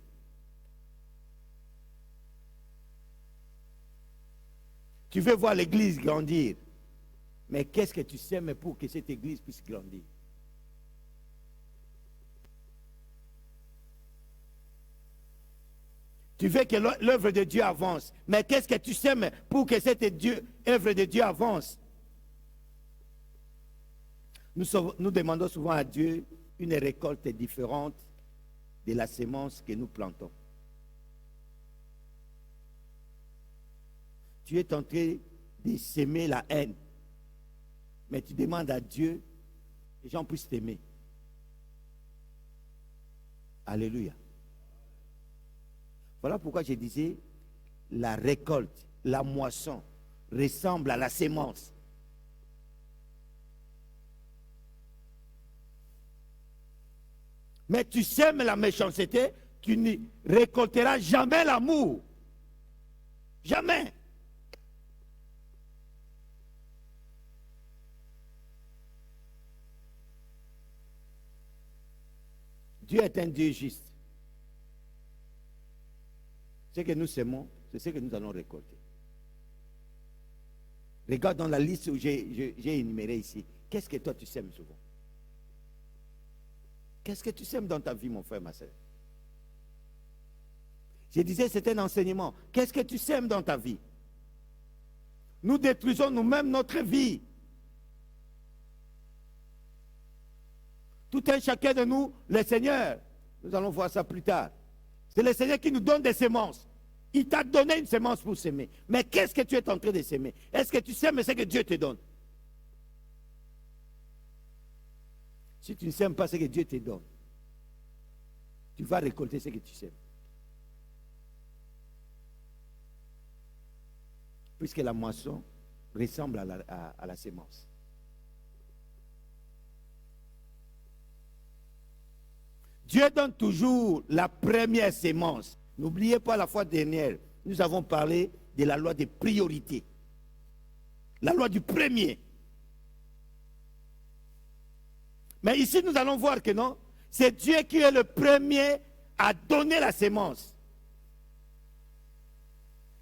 Tu veux voir l'église grandir, mais qu'est-ce que tu sèmes pour que cette église puisse grandir? Tu veux que l'œuvre de Dieu avance, mais qu'est-ce que tu sèmes pour que cette œuvre de Dieu avance? Nous demandons souvent à Dieu une récolte différente de la sémence que nous plantons. Tu es en train de s'aimer la haine, mais tu demandes à Dieu les gens puissent t'aimer. Alléluia. Voilà pourquoi je disais, la récolte, la moisson ressemble à la sémence. Mais tu sèmes la méchanceté, tu ne récolteras jamais l'amour. Jamais. Dieu est un Dieu juste. Ce que nous sémons, c'est ce que nous allons récolter. Regarde dans la liste où j'ai énuméré ici. Qu'est-ce que toi tu sèmes souvent? Qu'est-ce que tu sèmes dans ta vie, mon frère, ma soeur? Je disais, c'est un enseignement. Qu'est-ce que tu sèmes dans ta vie? Nous détruisons nous-mêmes notre vie. Tout un chacun de nous, le Seigneur, nous allons voir ça plus tard. C'est le Seigneur qui nous donne des semences. Il t'a donné une semence pour s'aimer. Mais qu'est-ce que tu es en train de s'aimer? Est-ce que tu sèmes ce que Dieu te donne? Si tu ne sèmes pas ce que Dieu te donne, tu vas récolter ce que tu sèmes. Puisque la moisson ressemble à la sémence. Dieu donne toujours la première sémence. N'oubliez pas, la fois dernière, nous avons parlé de la loi des priorités. La loi du premier. Mais ici, nous allons voir que non, c'est Dieu qui est le premier à donner la sémence.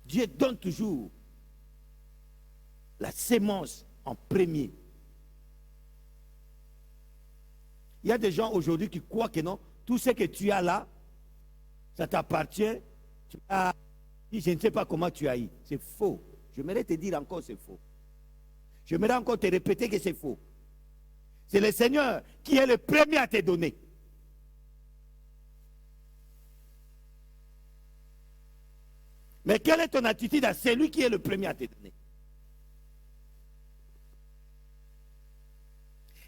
Dieu donne toujours la sémence en premier. Il y a des gens aujourd'hui qui croient que non, tout ce que tu as là, ça t'appartient. Je ne sais pas comment tu as eu. C'est faux. J'aimerais te dire encore c'est faux. J'aimerais encore te répéter que c'est faux. C'est le Seigneur qui est le premier à te donner. Mais quelle est ton attitude à celui qui est le premier à te donner?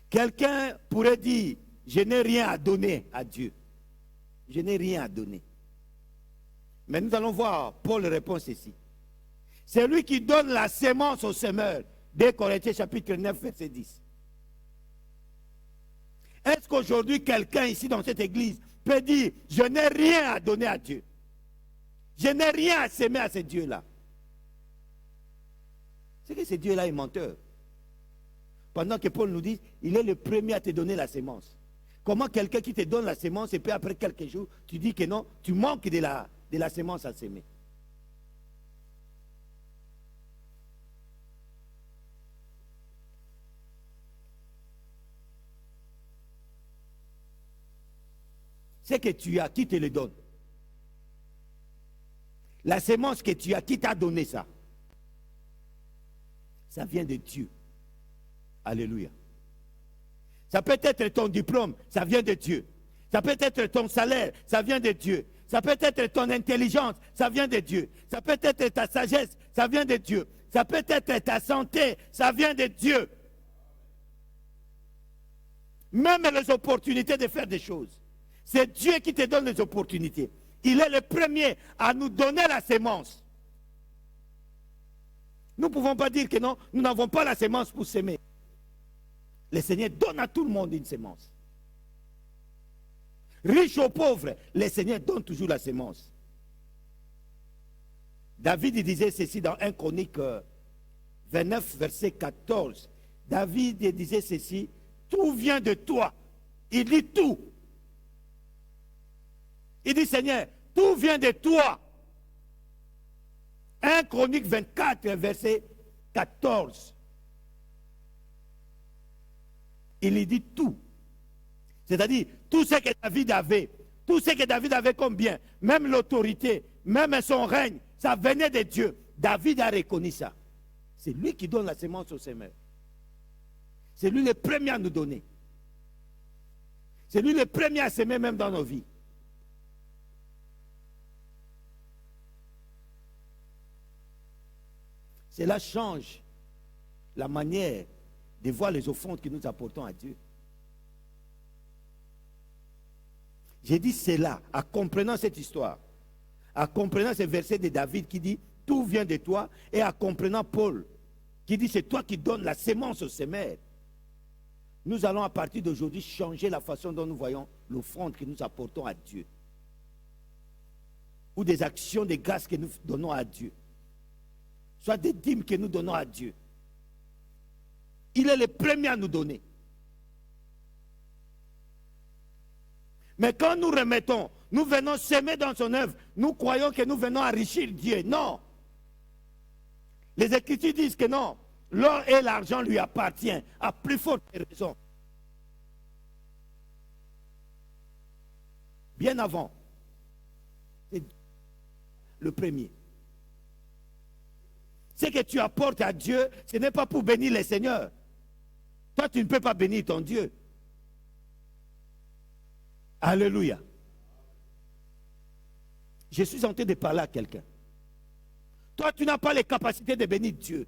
Quelqu'un pourrait dire, je n'ai rien à donner à Dieu. Je n'ai rien à donner. Mais nous allons voir, Paul répond ceci. C'est lui qui donne la sémence au semeur. 2 Corinthiens chapitre 9, verset 10. Est-ce qu'aujourd'hui, quelqu'un ici dans cette église peut dire, je n'ai rien à donner à Dieu? Je n'ai rien à s'aimer à ce Dieu-là. C'est que ce Dieu-là est menteur. Pendant que Paul nous dit, il est le premier à te donner la sémence. Comment quelqu'un qui te donne la sémence et puis après quelques jours, tu dis que non, tu manques de la sémence à s'aimer. Ce que tu as, qui te le donne? La sémence que tu as, qui t'a donné ça? Ça vient de Dieu. Alléluia. Ça peut être ton diplôme, ça vient de Dieu. Ça peut être ton salaire, ça vient de Dieu. Ça peut être ton intelligence, ça vient de Dieu. Ça peut être ta sagesse, ça vient de Dieu. Ça peut être ta santé, ça vient de Dieu. Même les opportunités de faire des choses. C'est Dieu qui te donne les opportunités. Il est le premier à nous donner la sémence. Nous ne pouvons pas dire que non, nous n'avons pas la sémence pour s'aimer. Le Seigneur donne à tout le monde une sémence. Riche ou pauvre, le Seigneur donne toujours la sémence. David disait ceci dans 1 Chronique 29, verset 14. David disait ceci, tout vient de toi. Il dit tout. Il dit, Seigneur, tout vient de toi. 1 Chronique 24, verset 14. Il lui dit tout. C'est-à-dire, tout ce que David avait comme bien, même l'autorité, même son règne, ça venait de Dieu. David a reconnu ça. C'est lui qui donne la sémence au semeur. C'est lui le premier à nous donner. C'est lui le premier à s'aimer même dans nos vies. Cela change la manière de voir les offrandes que nous apportons à Dieu. J'ai dit c'est là, en comprenant cette histoire, en comprenant ce verset de David qui dit tout vient de toi, et en comprenant Paul qui dit c'est toi qui donnes la sémence au semeur. Nous allons à partir d'aujourd'hui changer la façon dont nous voyons l'offrande que nous apportons à Dieu. Ou des actions de grâce que nous donnons à Dieu. Soit des dîmes que nous donnons à Dieu. Il est le premier à nous donner. Mais quand nous remettons, nous venons s'aimer dans son œuvre, nous croyons que nous venons enrichir Dieu. Non. Les Écritures disent que non. L'or et l'argent lui appartiennent, à plus forte raison. Bien avant, c'est le premier. Ce que tu apportes à Dieu, ce n'est pas pour bénir les seigneurs. Toi, tu ne peux pas bénir ton Dieu. Alléluia. Je suis en train de parler à quelqu'un. Toi, tu n'as pas les capacités de bénir Dieu.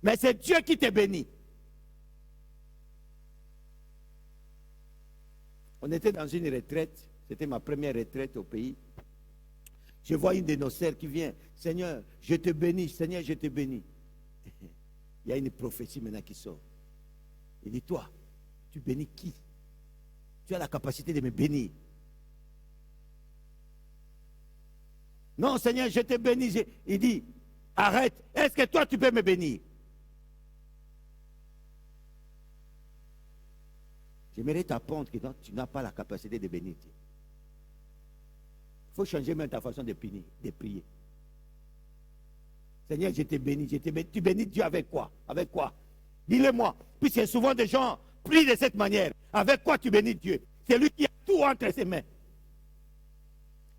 Mais c'est Dieu qui te bénit. On était dans une retraite. C'était ma première retraite au pays. Je vois une de nos sœurs qui vient. Seigneur, je te bénis. Seigneur, je te bénis. Il y a une prophétie maintenant qui sort. Il dit, toi, tu bénis qui? Tu as la capacité de me bénir. Non, Seigneur, je te bénis. Il dit, arrête. Est-ce que toi, tu peux me bénir? J'aimerais t'apprendre que tu n'as pas la capacité de bénir Dieu. Il faut changer même ta façon de prier. Seigneur, je te bénis, je te bénis. Tu bénis Dieu avec quoi? Avec quoi? Dis-le-moi. Puisque souvent des gens prient de cette manière. Avec quoi tu bénis Dieu? C'est lui qui a tout entre ses mains.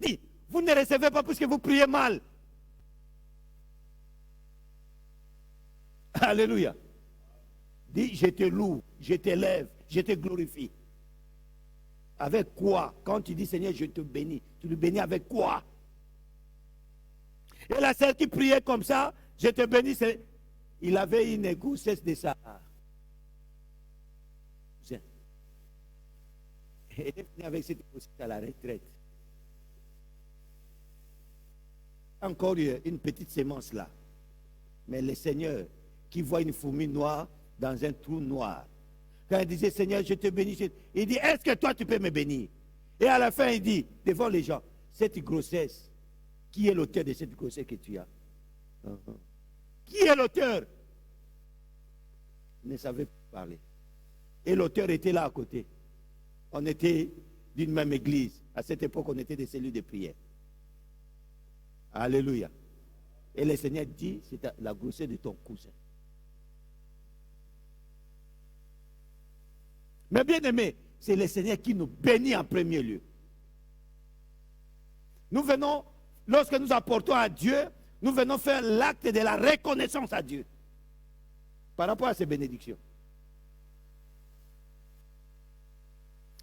Dis, vous ne recevez pas puisque vous priez mal. Alléluia. Dis, je te loue, je t'élève, je te glorifie. Avec quoi? Quand tu dis Seigneur, je te bénis, tu le bénis avec quoi? Et la sœur qui priait comme ça, je te bénis, il avait une grossesse de ça. Elle est venue avec cette grossesse à la retraite. Encore une petite sémence là. Mais le Seigneur qui voit une fourmi noire dans un trou noir. Quand il disait Seigneur, je te bénis, il dit, est-ce que toi tu peux me bénir? Et à la fin, il dit, devant les gens, cette grossesse, qui est l'auteur de cette grossesse que tu as? Qui est l'auteur? Il ne savait pas parler. Et l'auteur était là à côté. On était d'une même église. À cette époque, on était des cellules de prière. Alléluia. Et le Seigneur dit, c'est la grossesse de ton cousin. Mais bien aimé, c'est le Seigneur qui nous bénit en premier lieu. Nous venons, lorsque nous apportons à Dieu, nous venons faire l'acte de la reconnaissance à Dieu. Par rapport à ces bénédictions.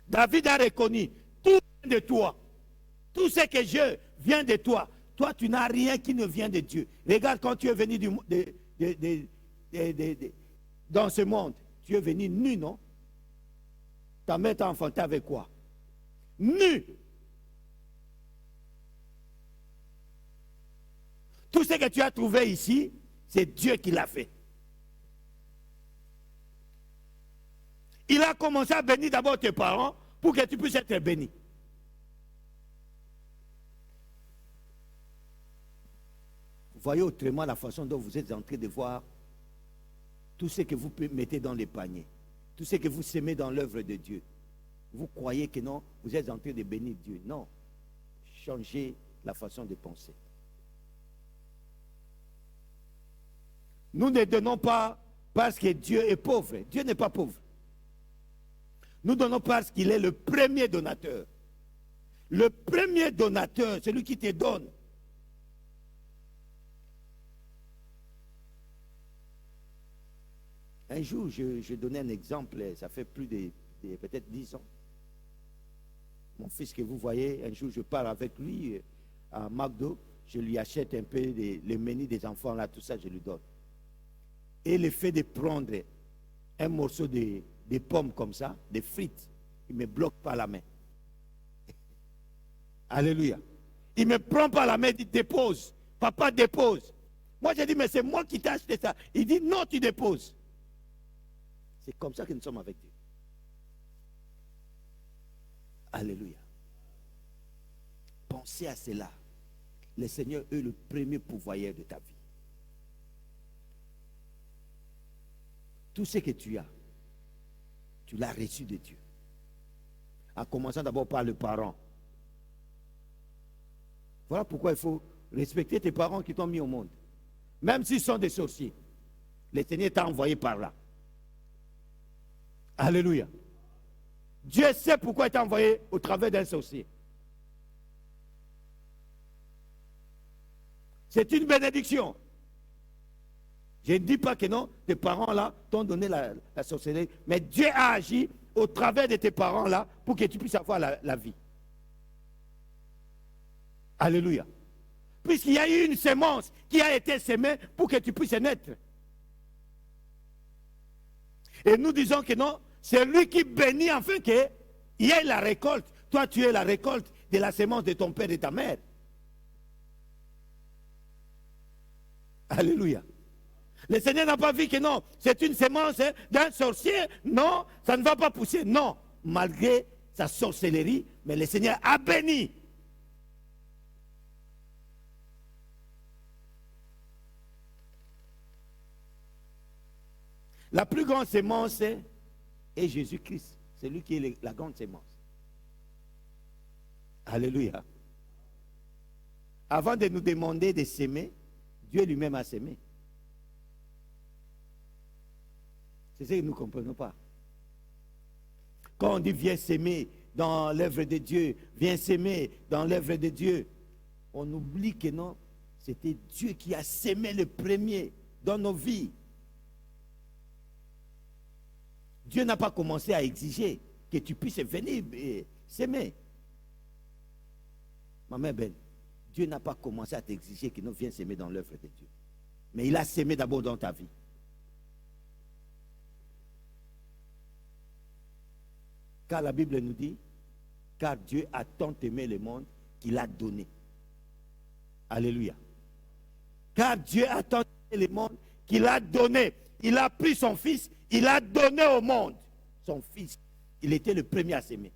David a reconnu, tout vient de toi. Tout ce que je vient de toi. Toi, tu n'as rien qui ne vient de Dieu. Regarde quand tu es venu dans ce monde. Tu es venu nu, non? Ta mère t'a enfanté avec quoi? Nu. Tout ce que tu as trouvé ici, c'est Dieu qui l'a fait. Il a commencé à bénir d'abord tes parents pour que tu puisses être béni. Vous voyez autrement la façon dont vous êtes en train de voir tout ce que vous mettez dans les paniers, tout ce que vous semez dans l'œuvre de Dieu. Vous croyez que non, vous êtes en train de bénir Dieu. Non. Changez la façon de penser. Nous ne donnons pas parce que Dieu est pauvre. Dieu n'est pas pauvre. Nous donnons parce qu'il est le premier donateur. Le premier donateur, celui qui te donne. Un jour, je donnais un exemple, ça fait plus de peut-être 10 ans. Mon fils que vous voyez, un jour je pars avec lui à McDo, je lui achète un peu les menus des enfants, là, tout ça, je lui donne. Et le fait de prendre un morceau de pommes comme ça, des frites, il ne me bloque pas la main. Alléluia. Il me prend par la main, il dit dépose. Papa, dépose. Moi, j'ai dit, mais c'est moi qui t'ai acheté ça. Il dit, non, tu déposes. C'est comme ça que nous sommes avec Dieu. Alléluia. Pensez à cela. Le Seigneur est le premier pourvoyeur de ta vie. Tout ce que tu as, tu l'as reçu de Dieu. En commençant d'abord par le parent. Voilà pourquoi il faut respecter tes parents qui t'ont mis au monde. Même s'ils sont des sorciers. Le Seigneur t'a envoyé par là. Alléluia. Dieu sait pourquoi il t'a envoyé au travers d'un sorcier. C'est une bénédiction. Je ne dis pas que non, tes parents là t'ont donné la sorcellerie, mais Dieu a agi au travers de tes parents là pour que tu puisses avoir la vie. Alléluia. Puisqu'il y a eu une sémence qui a été sémée pour que tu puisses naître. Et nous disons que non, c'est lui qui bénit afin qu'il y ait la récolte. Toi, tu es la récolte de la sémence de ton père et de ta mère. Alléluia. Le Seigneur n'a pas vu que non, c'est une sémence d'un sorcier. Non, ça ne va pas pousser. Non, malgré sa sorcellerie, mais le Seigneur a béni. La plus grande sémence est Jésus-Christ. C'est lui qui est la grande sémence. Alléluia. Avant de nous demander de s'aimer, Dieu lui-même a sémé. C'est ce que nous ne comprenons pas. Quand on dit viens s'aimer dans l'œuvre de Dieu, viens s'aimer dans l'œuvre de Dieu, on oublie que non, c'était Dieu qui a sémé le premier dans nos vies. Dieu n'a pas commencé à exiger que tu puisses venir s'aimer. Ma mère belle, Dieu n'a pas commencé à t'exiger que nous viens s'aimer dans l'œuvre de Dieu. Mais il a sémé d'abord dans ta vie. Car la Bible nous dit, car Dieu a tant aimé le monde qu'il a donné. Alléluia. Car Dieu a tant aimé le monde qu'il a donné. Il a pris son fils, il a donné au monde son fils. Il était le premier à s'aimer.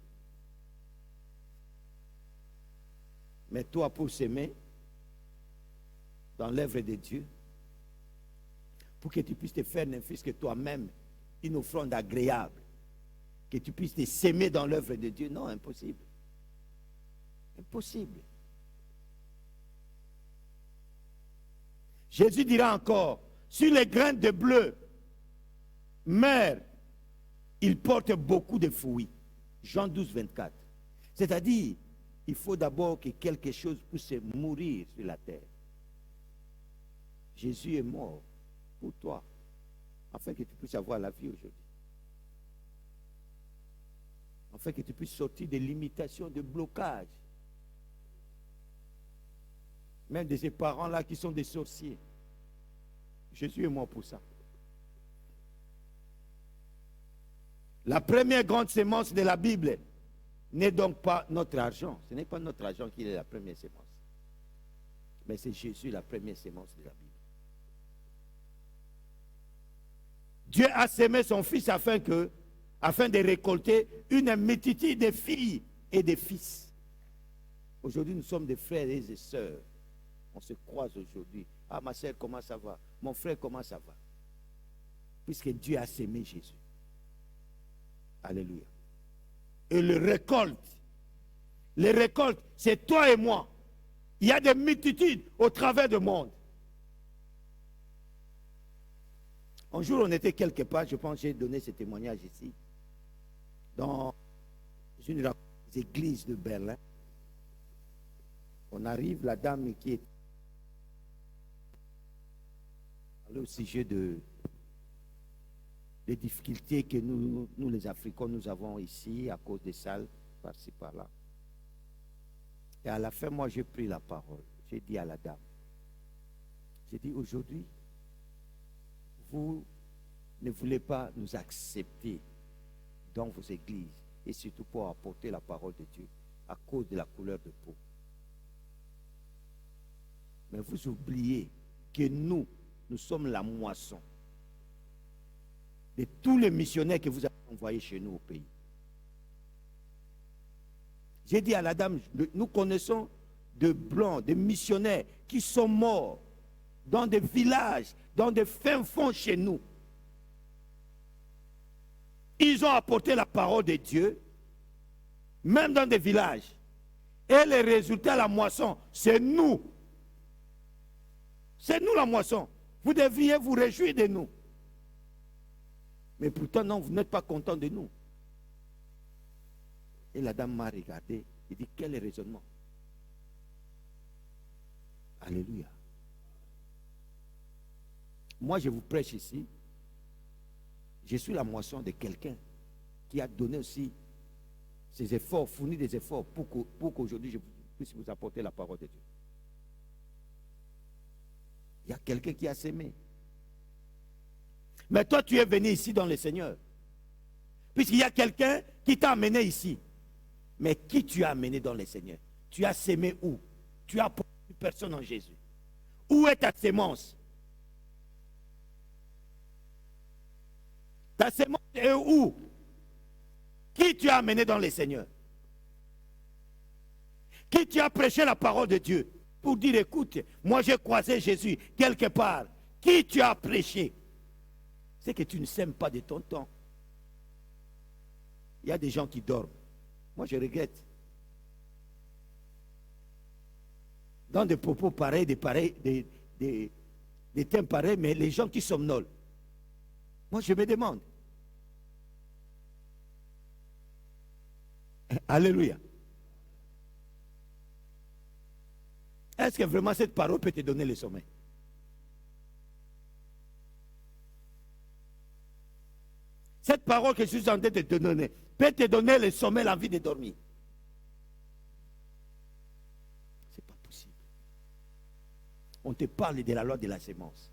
Mais toi, pour s'aimer dans l'œuvre de Dieu, pour que tu puisses te faire ne fût-ce que toi-même une offrande agréable, que tu puisses te s'aimer dans l'œuvre de Dieu, non, impossible. Impossible. Jésus dira encore, sur les graines de bleu, meurent, ils portent beaucoup de fruits. Jean 12, 24. C'est-à-dire, il faut d'abord que quelque chose puisse mourir sur la terre. Jésus est mort pour toi, afin que tu puisses avoir la vie aujourd'hui. Afin que tu puisses sortir des limitations, de blocages. Même de ces parents-là qui sont des sorciers. Jésus est mort pour ça. La première grande sémence de la Bible n'est donc pas notre argent. Ce n'est pas notre argent qui est la première sémence. Mais c'est Jésus la première sémence de la Bible. Dieu a sémé son fils afin de récolter une multitude de filles et de fils. Aujourd'hui, nous sommes des frères et des sœurs. On se croise aujourd'hui. Ah, ma sœur, comment ça va? Mon frère, comment ça va? Puisque Dieu a sémé Jésus. Alléluia. Et le récolte, c'est toi et moi. Il y a des multitudes au travers du monde. Un jour, on était quelque part, je pense que j'ai donné ce témoignage ici, dans une église de Berlin. On arrive, la dame qui est au sujet des difficultés que nous les Africains, nous avons ici à cause des salles, par-ci, par-là. Et à la fin, moi, j'ai pris la parole. J'ai dit à la dame, j'ai dit, aujourd'hui, vous ne voulez pas nous accepter dans vos églises, et surtout pour apporter la parole de Dieu, à cause de la couleur de peau. Mais vous oubliez que nous sommes la moisson de tous les missionnaires que vous avez envoyés chez nous au pays. J'ai dit à la dame, nous connaissons de blancs, des missionnaires qui sont morts dans des villages, dans des fins fonds chez nous. Ils ont apporté la parole de Dieu, même dans des villages. Et les résultats, la moisson, c'est nous. C'est nous la moisson. Vous devriez vous réjouir de nous. Mais pourtant, non, vous n'êtes pas content de nous. Et la dame m'a regardé et dit, quel est le raisonnement? Alléluia. Moi, je vous prêche ici. Je suis la moisson de quelqu'un qui a donné aussi ses efforts, fourni des efforts pour qu'aujourd'hui je puisse vous apporter la parole de Dieu. Il y a quelqu'un qui a sémé. Mais toi, tu es venu ici dans le Seigneur. Puisqu'il y a quelqu'un qui t'a amené ici. Mais qui tu as amené dans le Seigneur? Tu as sémé où? Tu as porté une personne en Jésus. Où est ta sémence? Ta sémence est où? Qui tu as amené dans le Seigneur? Qui tu as prêché la parole de Dieu pour dire, écoute, moi j'ai croisé Jésus quelque part. Qui tu as prêché? C'est que tu ne sèmes pas de ton temps. Il y a des gens qui dorment. Moi, je regrette. Dans des propos pareils, des thèmes pareils, mais les gens qui somnolent. Moi, je me demande. Alléluia. Est-ce que vraiment cette parole peut te donner le sommeil? Cette parole que je suis en train de te donner peut te donner le sommeil, l'envie de dormir. Ce n'est pas possible. On te parle de la loi de la sémence.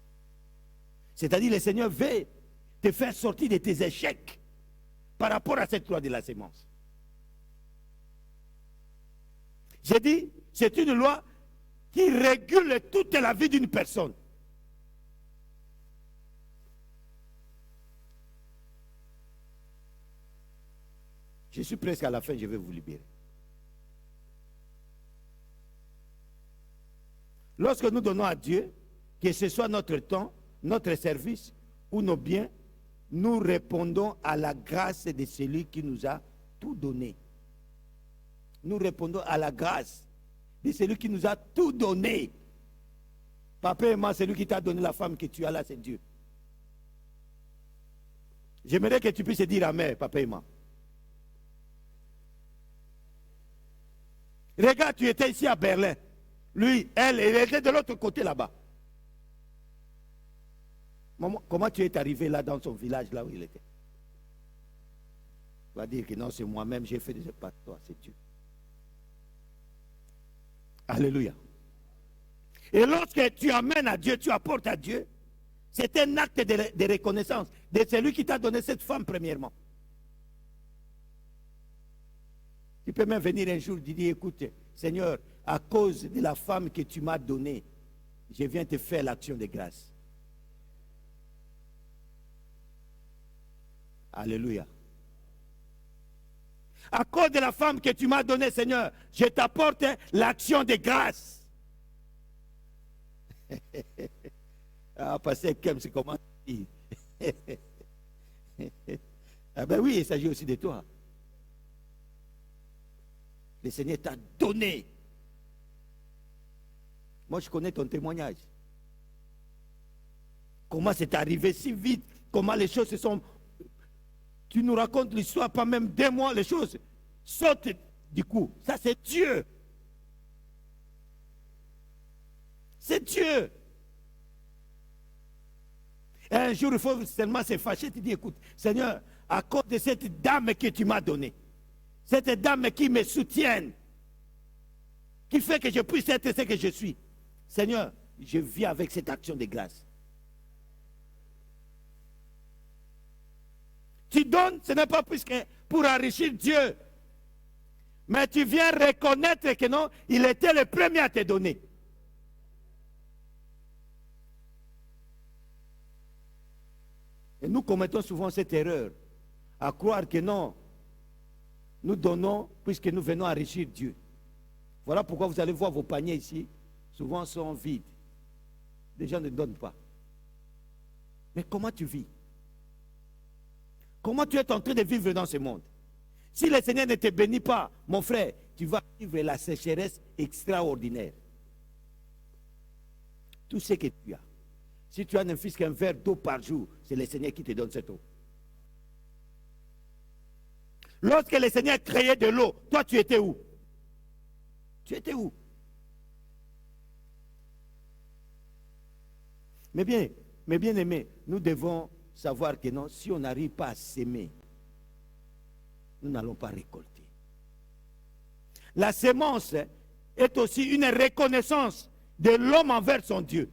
C'est-à-dire le Seigneur veut te faire sortir de tes échecs par rapport à cette loi de la sémence. J'ai dit, c'est une loi qui régule toute la vie d'une personne. Je suis presque à la fin, je vais vous libérer. Lorsque nous donnons à Dieu, que ce soit notre temps, notre service ou nos biens, nous répondons à la grâce de celui qui nous a tout donné. Nous répondons à la grâce de celui qui nous a tout donné. Papa et moi, celui qui t'a donné la femme que tu as là, c'est Dieu. J'aimerais que tu puisses dire amen, papa et moi. Regarde, tu étais ici à Berlin. Lui, elle était de l'autre côté là-bas. Comment tu es arrivé là dans son village, là où il était? Il va dire que non, c'est moi-même, j'ai fait des pas de toi, c'est Dieu. Alléluia. Et lorsque tu amènes à Dieu, tu apportes à Dieu, c'est un acte de reconnaissance de celui qui t'a donné cette femme premièrement. Tu peux même venir un jour et dire, écoute, Seigneur, à cause de la femme que tu m'as donnée, je viens te faire l'action de grâce. Alléluia. À cause de la femme que tu m'as donnée, Seigneur, je t'apporte l'action de grâce. Ah, pasteur Kem, c'est comment dire? Ah ben oui, il s'agit aussi de toi. Le Seigneur t'a donné. Moi, je connais ton témoignage. Comment c'est arrivé si vite? Comment les choses se sont... Tu nous racontes l'histoire, pas même 2 mois, les choses sautent du coup. Ça, c'est Dieu. C'est Dieu. Et un jour, il faut seulement se fâcher. Tu dis, écoute, Seigneur, à cause de cette dame que tu m'as donnée, cette dame qui me soutienne, qui fait que je puisse être ce que je suis, Seigneur, je vis avec cette action de grâce. Tu donnes, ce n'est pas plus que pour enrichir Dieu. Mais tu viens reconnaître que non, il était le premier à te donner. Et nous commettons souvent cette erreur, à croire que non, nous donnons puisque nous venons enrichir Dieu. Voilà pourquoi vous allez voir vos paniers ici, souvent sont vides. Les gens ne donnent pas. Mais comment tu vis? Comment tu es en train de vivre dans ce monde? Si le Seigneur ne te bénit pas, mon frère, tu vas vivre la sécheresse extraordinaire. Tout ce que tu as. Si tu as ne fût qu'un verre d'eau par jour, c'est le Seigneur qui te donne cette eau. Lorsque le Seigneur créait de l'eau, toi tu étais où? Tu étais où? Mais bien aimé, nous devons savoir que non, si on n'arrive pas à s'aimer, nous n'allons pas récolter. La sémence est aussi une reconnaissance de l'homme envers son Dieu.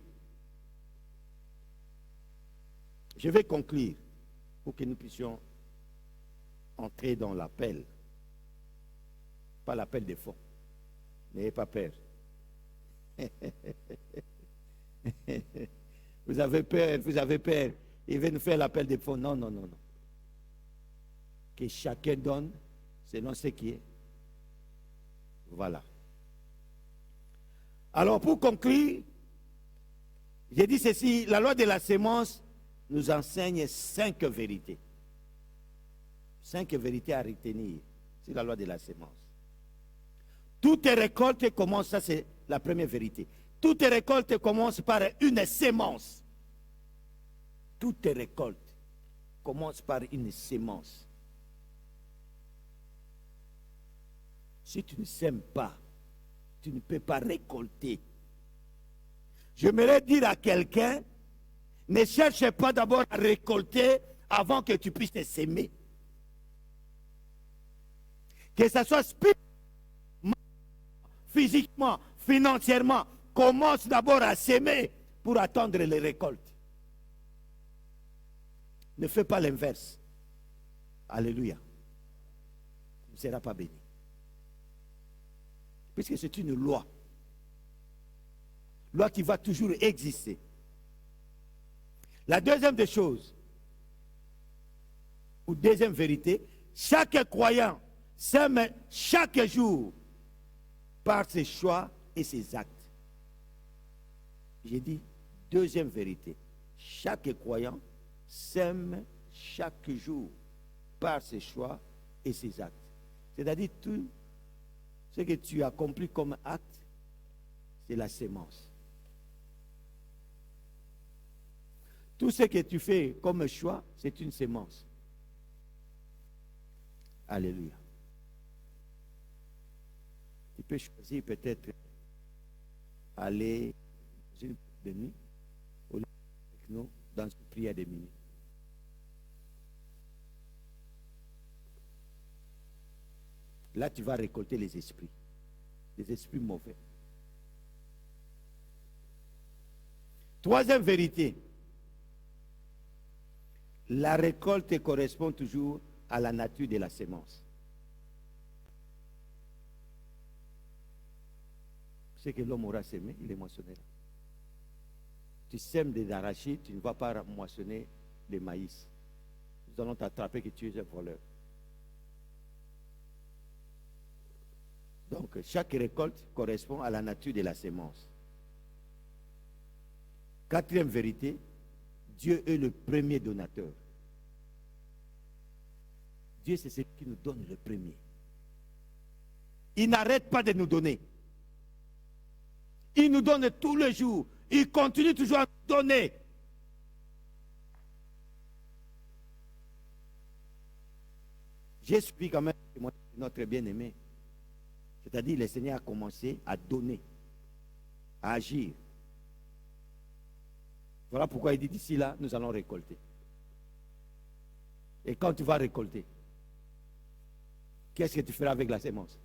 Je vais conclure pour que nous puissions entrer dans l'appel. Pas l'appel des fonds. N'ayez pas peur. Vous avez peur. Il veut nous faire l'appel des fonds. Non. Que chacun donne selon ce qui est. Voilà. Alors pour conclure, j'ai dit ceci, la loi de la sémence nous enseigne 5 vérités. 5 vérités à retenir. C'est la loi de la sémence. Toute récolte commence, ça c'est la première vérité. Toute récolte commence par une sémence. Toute récolte commence par une sémence. Si tu ne sèmes pas, tu ne peux pas récolter. J'aimerais dire à quelqu'un, ne cherche pas d'abord à récolter avant que tu puisses te s'aimer. Que ce soit spirituellement, physiquement, financièrement, commence d'abord à s'aimer pour attendre les récoltes. Ne fais pas l'inverse. Alléluia. Tu ne seras pas béni. Puisque c'est une loi. Loi qui va toujours exister. La deuxième des choses, ou deuxième vérité, chaque croyant sème chaque jour par ses choix et ses actes. J'ai dit deuxième vérité. Chaque croyant sème chaque jour par ses choix et ses actes. C'est-à-dire tout ce que tu accomplis comme acte, c'est la sémence. Tout ce que tu fais comme choix, c'est une sémence. Alléluia. Tu peux choisir peut-être aller dans une prière de nuit au lieu avec nous dans une prière de minuit. Là, tu vas récolter les esprits mauvais. Troisième vérité, la récolte correspond toujours à la nature de la sémence. Ce que l'homme aura sémé, il les moissonnera. Tu sèmes des arachides, tu ne vas pas moissonner des maïs. Nous allons t'attraper que tu es un voleur. Donc, chaque récolte correspond à la nature de la sémence. Quatrième vérité, Dieu est le premier donateur. Dieu, c'est celui qui nous donne le premier. Il n'arrête pas de nous donner. Il nous donne tous les jours. Il continue toujours à nous donner. J'explique quand même notre bien-aimé. C'est-à-dire, le Seigneur a commencé à donner, à agir. Voilà pourquoi il dit d'ici là, nous allons récolter. Et quand tu vas récolter, qu'est-ce que tu feras avec la sémence?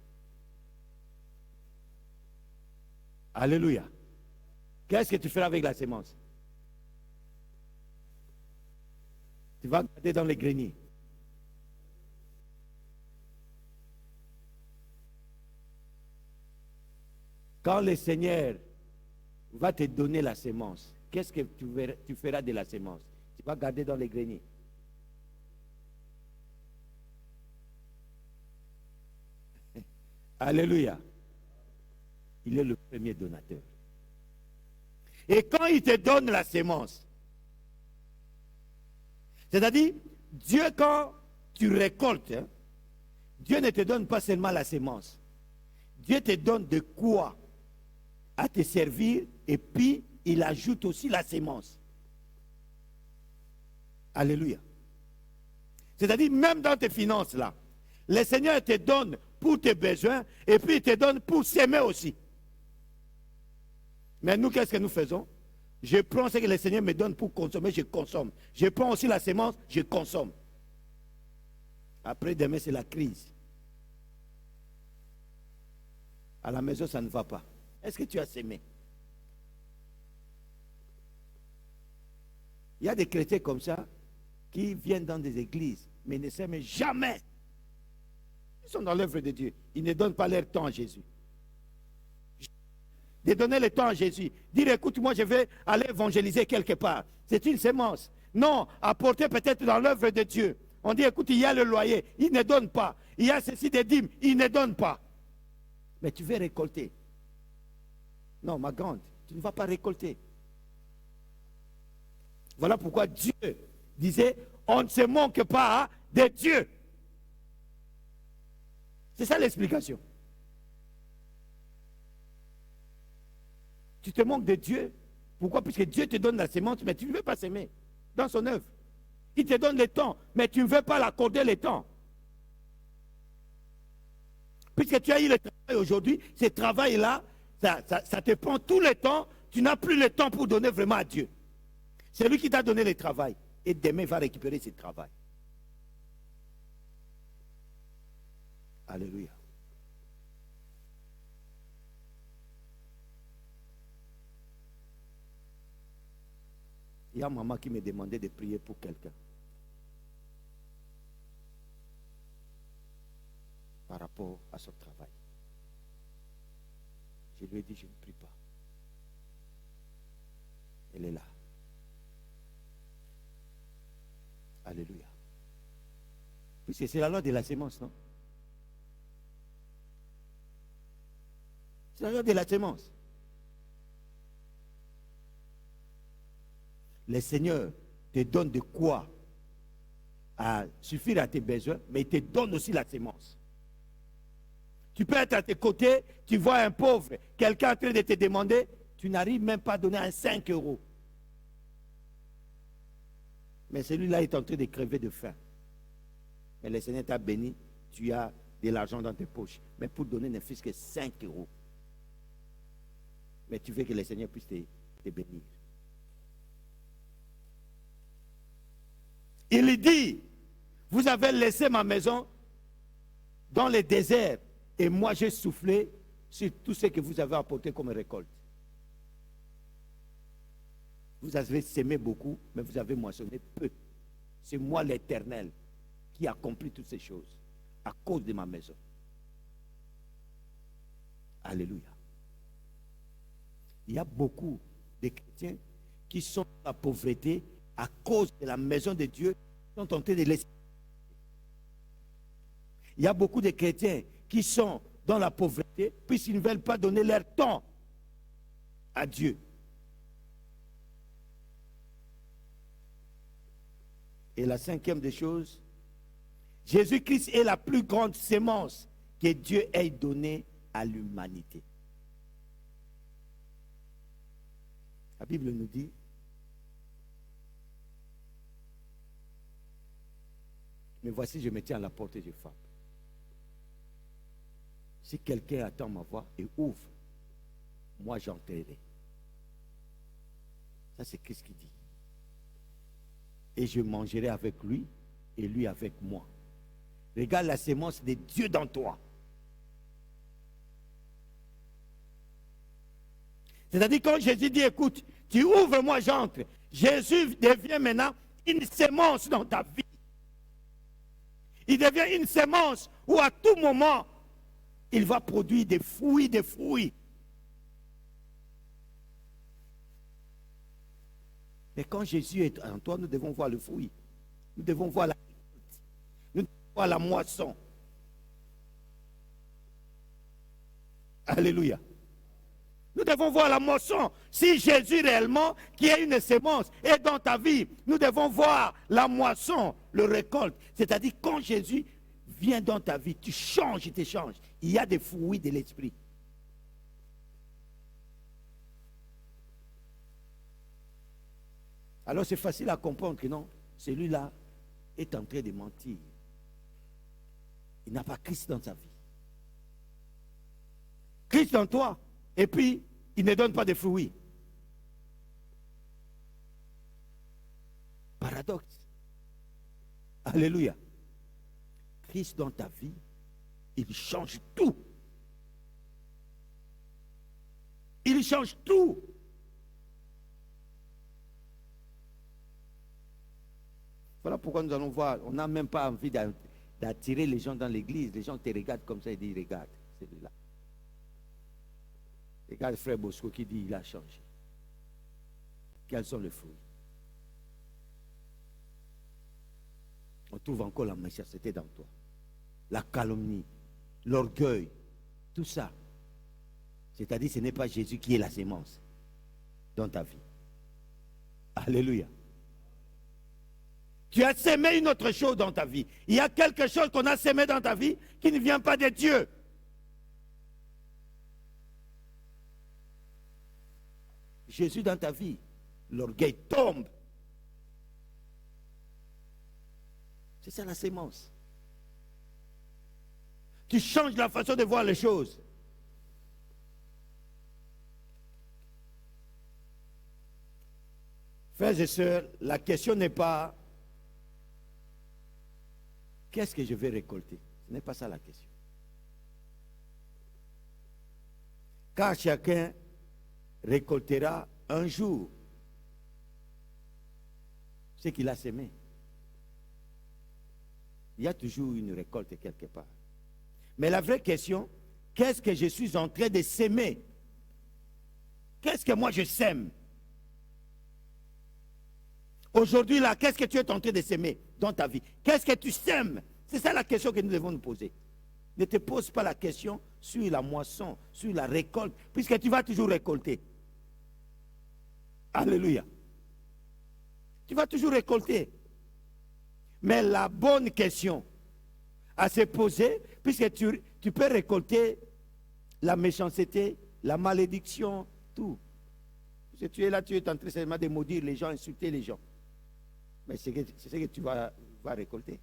Alléluia. Qu'est-ce que tu feras avec la sémence? Tu vas garder dans les greniers. Quand le Seigneur va te donner la sémence, qu'est-ce que tu feras de la sémence? Tu vas garder dans les greniers. Alléluia. Il est le premier donateur. Et quand il te donne la sémence, c'est-à-dire, Dieu, quand tu récoltes, hein, Dieu ne te donne pas seulement la sémence. Dieu te donne de quoi à te servir et puis il ajoute aussi la sémence. Alléluia. C'est-à-dire, même dans tes finances là, le Seigneur te donne pour tes besoins et puis il te donne pour s'aimer aussi. Mais nous, qu'est-ce que nous faisons? Je prends ce que le Seigneur me donne pour consommer, je consomme. Je prends aussi la sémence, je consomme. Après demain, c'est la crise. À la maison, ça ne va pas. Est-ce que tu as sémé? Il y a des chrétiens comme ça qui viennent dans des églises, mais ne s'aiment jamais. Ils sont dans l'œuvre de Dieu. Ils ne donnent pas leur temps à Jésus. De donner le temps à Jésus. Dire, écoute, moi je vais aller évangéliser quelque part. C'est une sémence. Non, apporter peut-être dans l'œuvre de Dieu. On dit, écoute, il y a le loyer. Il ne donne pas. Il y a ceci des dîmes. Il ne donne pas. Mais tu veux récolter. Non, ma grande, tu ne vas pas récolter. Voilà pourquoi Dieu disait, on ne se manque pas de Dieu. C'est ça l'explication. Tu te manques de Dieu. Pourquoi? Puisque Dieu te donne la sémence, mais tu ne veux pas s'aimer dans son œuvre. Il te donne le temps, mais tu ne veux pas l'accorder le temps. Puisque tu as eu le travail aujourd'hui, ce travail-là, ça te prend tout le temps, tu n'as plus le temps pour donner vraiment à Dieu. C'est lui qui t'a donné le travail. Et demain, il va récupérer ce travail. Alléluia. Il y a maman qui me demandait de prier pour quelqu'un. Par rapport à son travail. Je lui ai dit, je ne prie pas. Elle est là. Alléluia. Puisque c'est la loi de la sémence, non? C'est la loi de la sémence. Le Seigneur te donne de quoi à suffire à tes besoins, mais il te donne aussi la sémence. Tu peux être à tes côtés, tu vois un pauvre, quelqu'un en train de te demander, tu n'arrives même pas à donner un 5 euros. Mais celui-là est en train de crever de faim. Mais le Seigneur t'a béni, tu as de l'argent dans tes poches. Mais pour donner ne fût-ce que 5 euros. Mais tu veux que le Seigneur puisse te bénir. Il dit, vous avez laissé ma maison dans le désert et moi j'ai soufflé sur tout ce que vous avez apporté comme récolte. Vous avez sémé beaucoup, mais vous avez moissonné peu. C'est moi l'Éternel qui accomplit toutes ces choses à cause de ma maison. Alléluia. Il y a beaucoup de chrétiens qui sont dans la pauvreté à cause de la maison de Dieu, sont en train de laisser. Il y a beaucoup de chrétiens qui sont dans la pauvreté puisqu'ils ne veulent pas donner leur temps à Dieu. Et la cinquième des choses, Jésus-Christ est la plus grande sémence que Dieu ait donnée à l'humanité. La Bible nous dit, mais voici, je me tiens à la porte et je frappe. Si quelqu'un attend ma voix et ouvre, moi j'entrerai. Ça c'est Christ qui dit. Et je mangerai avec lui et lui avec moi. Regarde la sémence de Dieu dans toi. C'est-à-dire quand Jésus dit, écoute, tu ouvres, moi j'entre. Jésus devient maintenant une sémence dans ta vie. Il devient une sémence où à tout moment, il va produire des fruits, des fruits. Mais quand Jésus est en toi, nous devons voir le fruit. Nous devons voir la récolte. Nous devons voir la moisson. Alléluia. Nous devons voir la moisson. Si Jésus réellement, qui est une sémence, est dans ta vie, nous devons voir la moisson, le récolte. C'est-à-dire quand Jésus vient dans ta vie, tu changes, tu t'échanges. Il y a des fruits de l'esprit. Alors c'est facile à comprendre que non, celui-là est en train de mentir. Il n'a pas Christ dans sa vie. Christ en toi, et puis il ne donne pas de fruits. Paradoxe. Alléluia. Christ dans ta vie, il change tout. Il change tout. Voilà pourquoi nous allons voir, on n'a même pas envie d'attirer les gens dans l'église. Les gens te regardent comme ça et disent, regarde, celui-là. Regarde frère Bosco qui dit, il a changé. Quels sont les fruits? On trouve encore la méchanceté dans toi. La calomnie, l'orgueil, tout ça. C'est-à-dire, ce n'est pas Jésus qui est la sémence dans ta vie. Alléluia. Tu as sémé une autre chose dans ta vie. Il y a quelque chose qu'on a sémé dans ta vie qui ne vient pas de Dieu. Jésus dans ta vie, l'orgueil tombe. C'est ça la sémence. Tu changes la façon de voir les choses. Frères et sœurs, la question n'est pas qu'est-ce que je vais récolter? Ce n'est pas ça la question. Car chacun récoltera un jour ce qu'il a sémé. Il y a toujours une récolte quelque part. Mais la vraie question, qu'est-ce que je suis en train de s'aimer? Qu'est-ce que moi je sème? Aujourd'hui là, qu'est-ce que tu es en train de s'aimer dans ta vie? Qu'est-ce que tu sèmes? C'est ça la question que nous devons nous poser. Ne te pose pas la question sur la moisson, sur la récolte, puisque tu vas toujours récolter. Alléluia. Tu vas toujours récolter. Mais la bonne question à se poser, puisque tu peux récolter la méchanceté, la malédiction, tout. Si tu es là, tu es en train seulement de maudire les gens, insulter les gens. Mais c'est ce que tu vas récolter.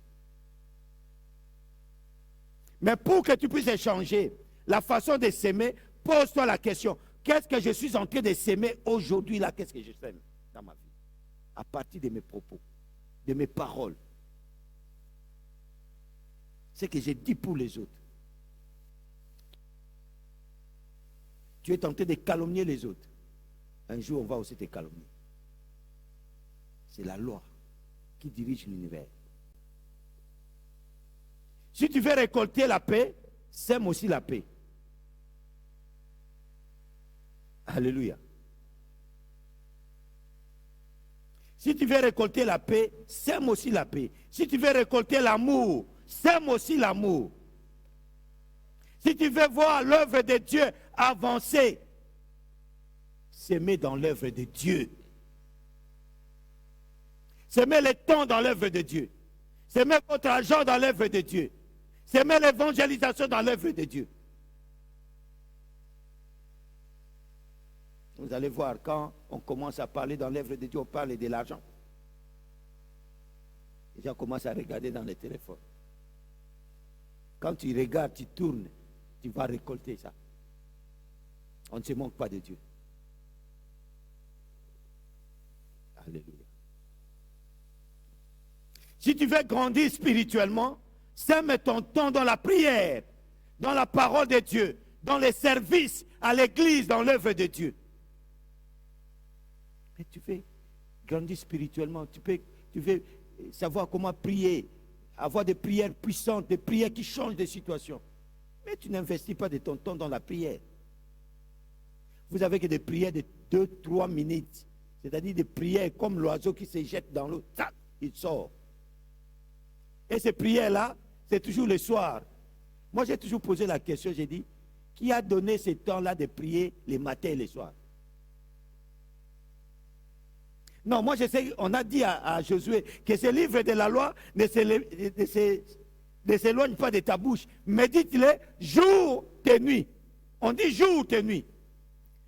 Mais pour que tu puisses changer la façon de s'aimer, pose-toi la question. Qu'est-ce que je suis en train de s'aimer aujourd'hui là? Qu'est-ce que je sème dans ma vie? À partir de mes propos, de mes paroles. Ce que j'ai dit pour les autres. Tu es tenté de calomnier les autres. Un jour, on va aussi te calomnier. C'est la loi qui dirige l'univers. Si tu veux récolter la paix, sème aussi la paix. Alléluia. Si tu veux récolter la paix, sème aussi la paix. Si tu veux récolter l'amour, sème aussi l'amour. Si tu veux voir l'œuvre de Dieu avancer, s'aimer dans l'œuvre de Dieu. S'aimer le temps dans l'œuvre de Dieu. S'aimer votre argent dans l'œuvre de Dieu. S'aimer l'évangélisation dans l'œuvre de Dieu. Vous allez voir, quand on commence à parler dans l'œuvre de Dieu, on parle de l'argent. Les gens commencent à regarder dans les téléphones. Quand tu regardes, tu tournes, tu vas récolter ça. On ne se manque pas de Dieu. Alléluia. Si tu veux grandir spirituellement, sème ton temps dans la prière, dans la parole de Dieu, dans les services à l'église, dans l'œuvre de Dieu. Mais tu veux grandir spirituellement, tu veux savoir comment prier, avoir des prières puissantes, des prières qui changent de situation. Mais tu n'investis pas de ton temps dans la prière. Vous avez que des prières de 2-3 minutes. C'est-à-dire des prières comme l'oiseau qui se jette dans l'eau. Il sort. Et ces prières-là, c'est toujours le soir. Moi, j'ai toujours posé la question, j'ai dit, Qui a donné ce temps-là de prier les matins et les soirs? Non, moi je sais, on a dit à Josué que ce livre de la loi ne s'éloigne pas de ta bouche. Médite-le jour et nuit. On dit jour et nuit.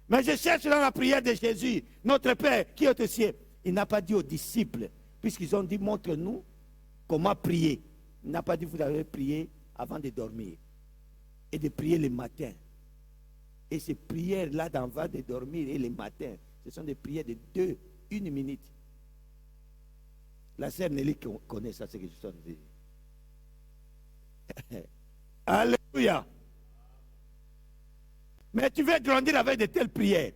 Mais je cherche dans la prière de Jésus, notre Père qui est au ciel. Il n'a pas dit aux disciples, puisqu'ils ont dit montre-nous comment prier. Il n'a pas dit vous avez prié avant de dormir et de prier le matin. Et ces prières-là d'avant de dormir et le matin, ce sont des prières de 1 minute. La sœur Nelly connaît ça, c'est ce que je suis en train de dire. Alléluia. Mais tu veux grandir avec de telles prières.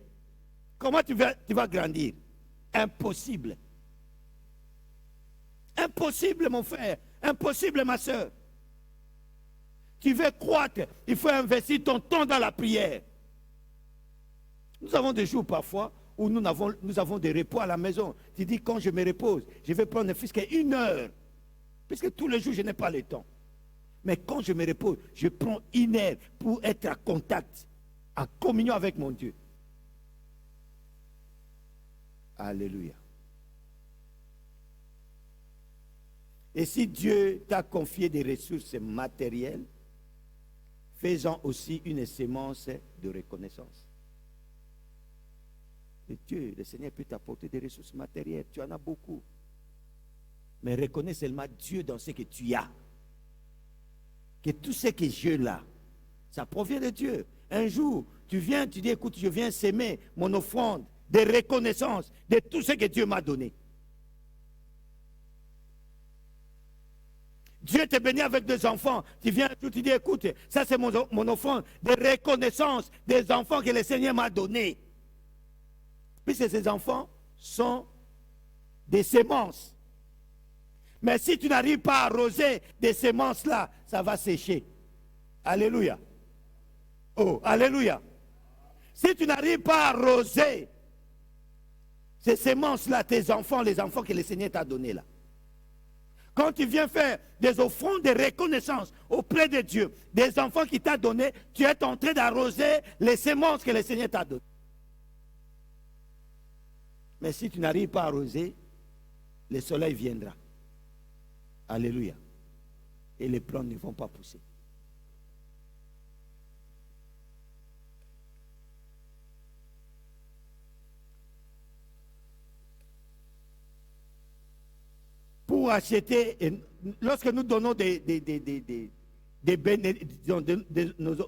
Comment tu vas grandir? Impossible. Impossible, mon frère. Impossible, ma soeur. Tu veux croître, il faut investir ton temps dans la prière. Nous avons des jours parfois où nous avons des repos à la maison. Tu dis, quand je me repose, je vais prendre ne fût-ce qu'une heure. Puisque tous les jours, je n'ai pas le temps. Mais quand je me repose, je prends 1 heure pour être à contact, en communion avec mon Dieu. Alléluia. Et si Dieu t'a confié des ressources matérielles, fais-en aussi une sémence de reconnaissance. Et Dieu, le Seigneur peut t'apporter des ressources matérielles. Tu en as beaucoup. Mais reconnais seulement Dieu dans ce que tu as. Que tout ce que j'ai là, ça provient de Dieu. Un jour, tu viens, tu dis, écoute, je viens s'aimer mon offrande de reconnaissance de tout ce que Dieu m'a donné. Dieu te bénit avec 2 enfants. Tu viens, tu dis, écoute, ça c'est mon offrande de reconnaissance des enfants que le Seigneur m'a donnés. Puisque ces enfants sont des semences. Mais si tu n'arrives pas à arroser des semences-là, ça va sécher. Alléluia. Oh, alléluia. Si tu n'arrives pas à arroser ces semences-là, tes enfants, les enfants que le Seigneur t'a donnés là. Quand tu viens faire des offrandes de reconnaissance auprès de Dieu, des enfants qu'il t'a donnés, tu es en train d'arroser les semences que le Seigneur t'a données. Mais si tu n'arrives pas à arroser, le soleil viendra. Alléluia. Et les plantes ne vont pas pousser. Pour acheter, lorsque nous donnons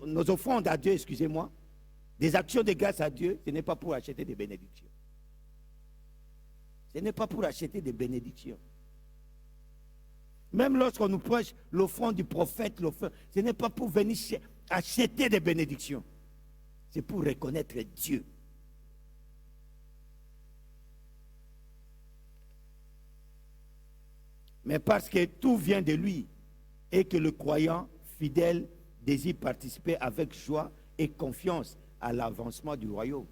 nos offrandes à Dieu, excusez-moi, des actions de grâce à Dieu, ce n'est pas pour acheter des bénédictions. Ce n'est pas pour acheter des bénédictions. Même lorsqu'on nous prêche l'offrande du prophète, ce n'est pas pour venir acheter des bénédictions. C'est pour reconnaître Dieu. Mais parce que tout vient de lui et que le croyant fidèle désire participer avec joie et confiance à l'avancement du royaume.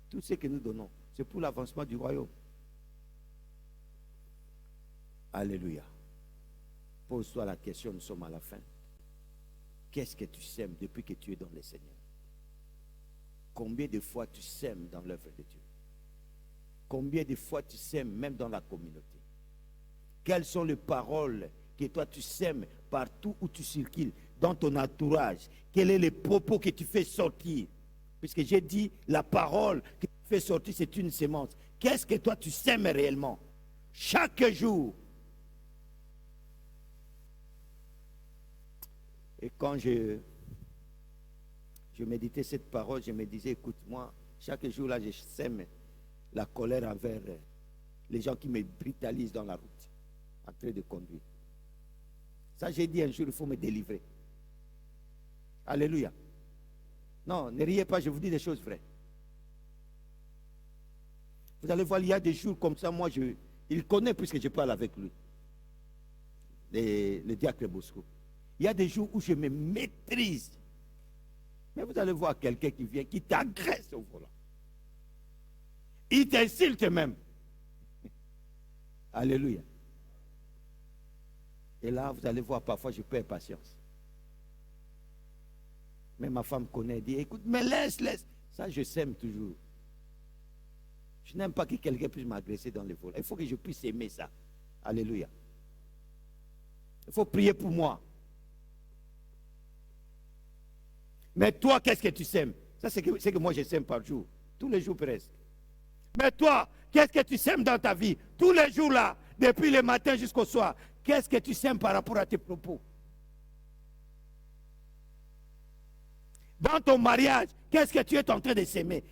Tout ce que nous donnons, c'est pour l'avancement du royaume. Alléluia. Pose-toi la question, nous sommes à la fin. Qu'est-ce que tu sèmes depuis que tu es dans le Seigneur? Combien de fois tu sèmes dans l'œuvre de Dieu? Combien de fois tu sèmes même dans la communauté? Quelles sont les paroles que toi tu sèmes partout où tu circules, dans ton entourage? Quels sont les propos que tu fais sortir? Puisque j'ai dit, la parole que tu fais sortir, c'est une sémence. Qu'est-ce que toi tu sèmes réellement? Chaque jour. Et quand je méditais cette parole, je me disais, écoute, moi, chaque jour là, je sème la colère envers les gens qui me brutalisent dans la route, en train de conduire. Ça, j'ai dit un jour, il faut me délivrer. Alléluia. Non, ne riez pas, je vous dis des choses vraies. Vous allez voir, il y a des jours comme ça, moi, il connaît puisque je parle avec lui, le diacre Bosco. Il y a des jours où je me maîtrise. Mais vous allez voir quelqu'un qui vient, qui t'agresse au volant. Il t'insulte même. Alléluia. Et là, vous allez voir, parfois, je perds patience. Mais ma femme connaît, dit, écoute, mais laisse. Ça, je sème toujours. Je n'aime pas que quelqu'un puisse m'agresser dans les vols. Il faut que je puisse aimer ça. Alléluia. Il faut prier pour moi. Mais toi, qu'est-ce que tu sèmes? Ça, c'est que moi, je sème par jour. Tous les jours presque. Mais toi, qu'est-ce que tu sèmes dans ta vie? Tous les jours là, depuis le matin jusqu'au soir. Qu'est-ce que tu sèmes par rapport à tes propos? Dans ton mariage, qu'est-ce que tu es en train de s'aimer?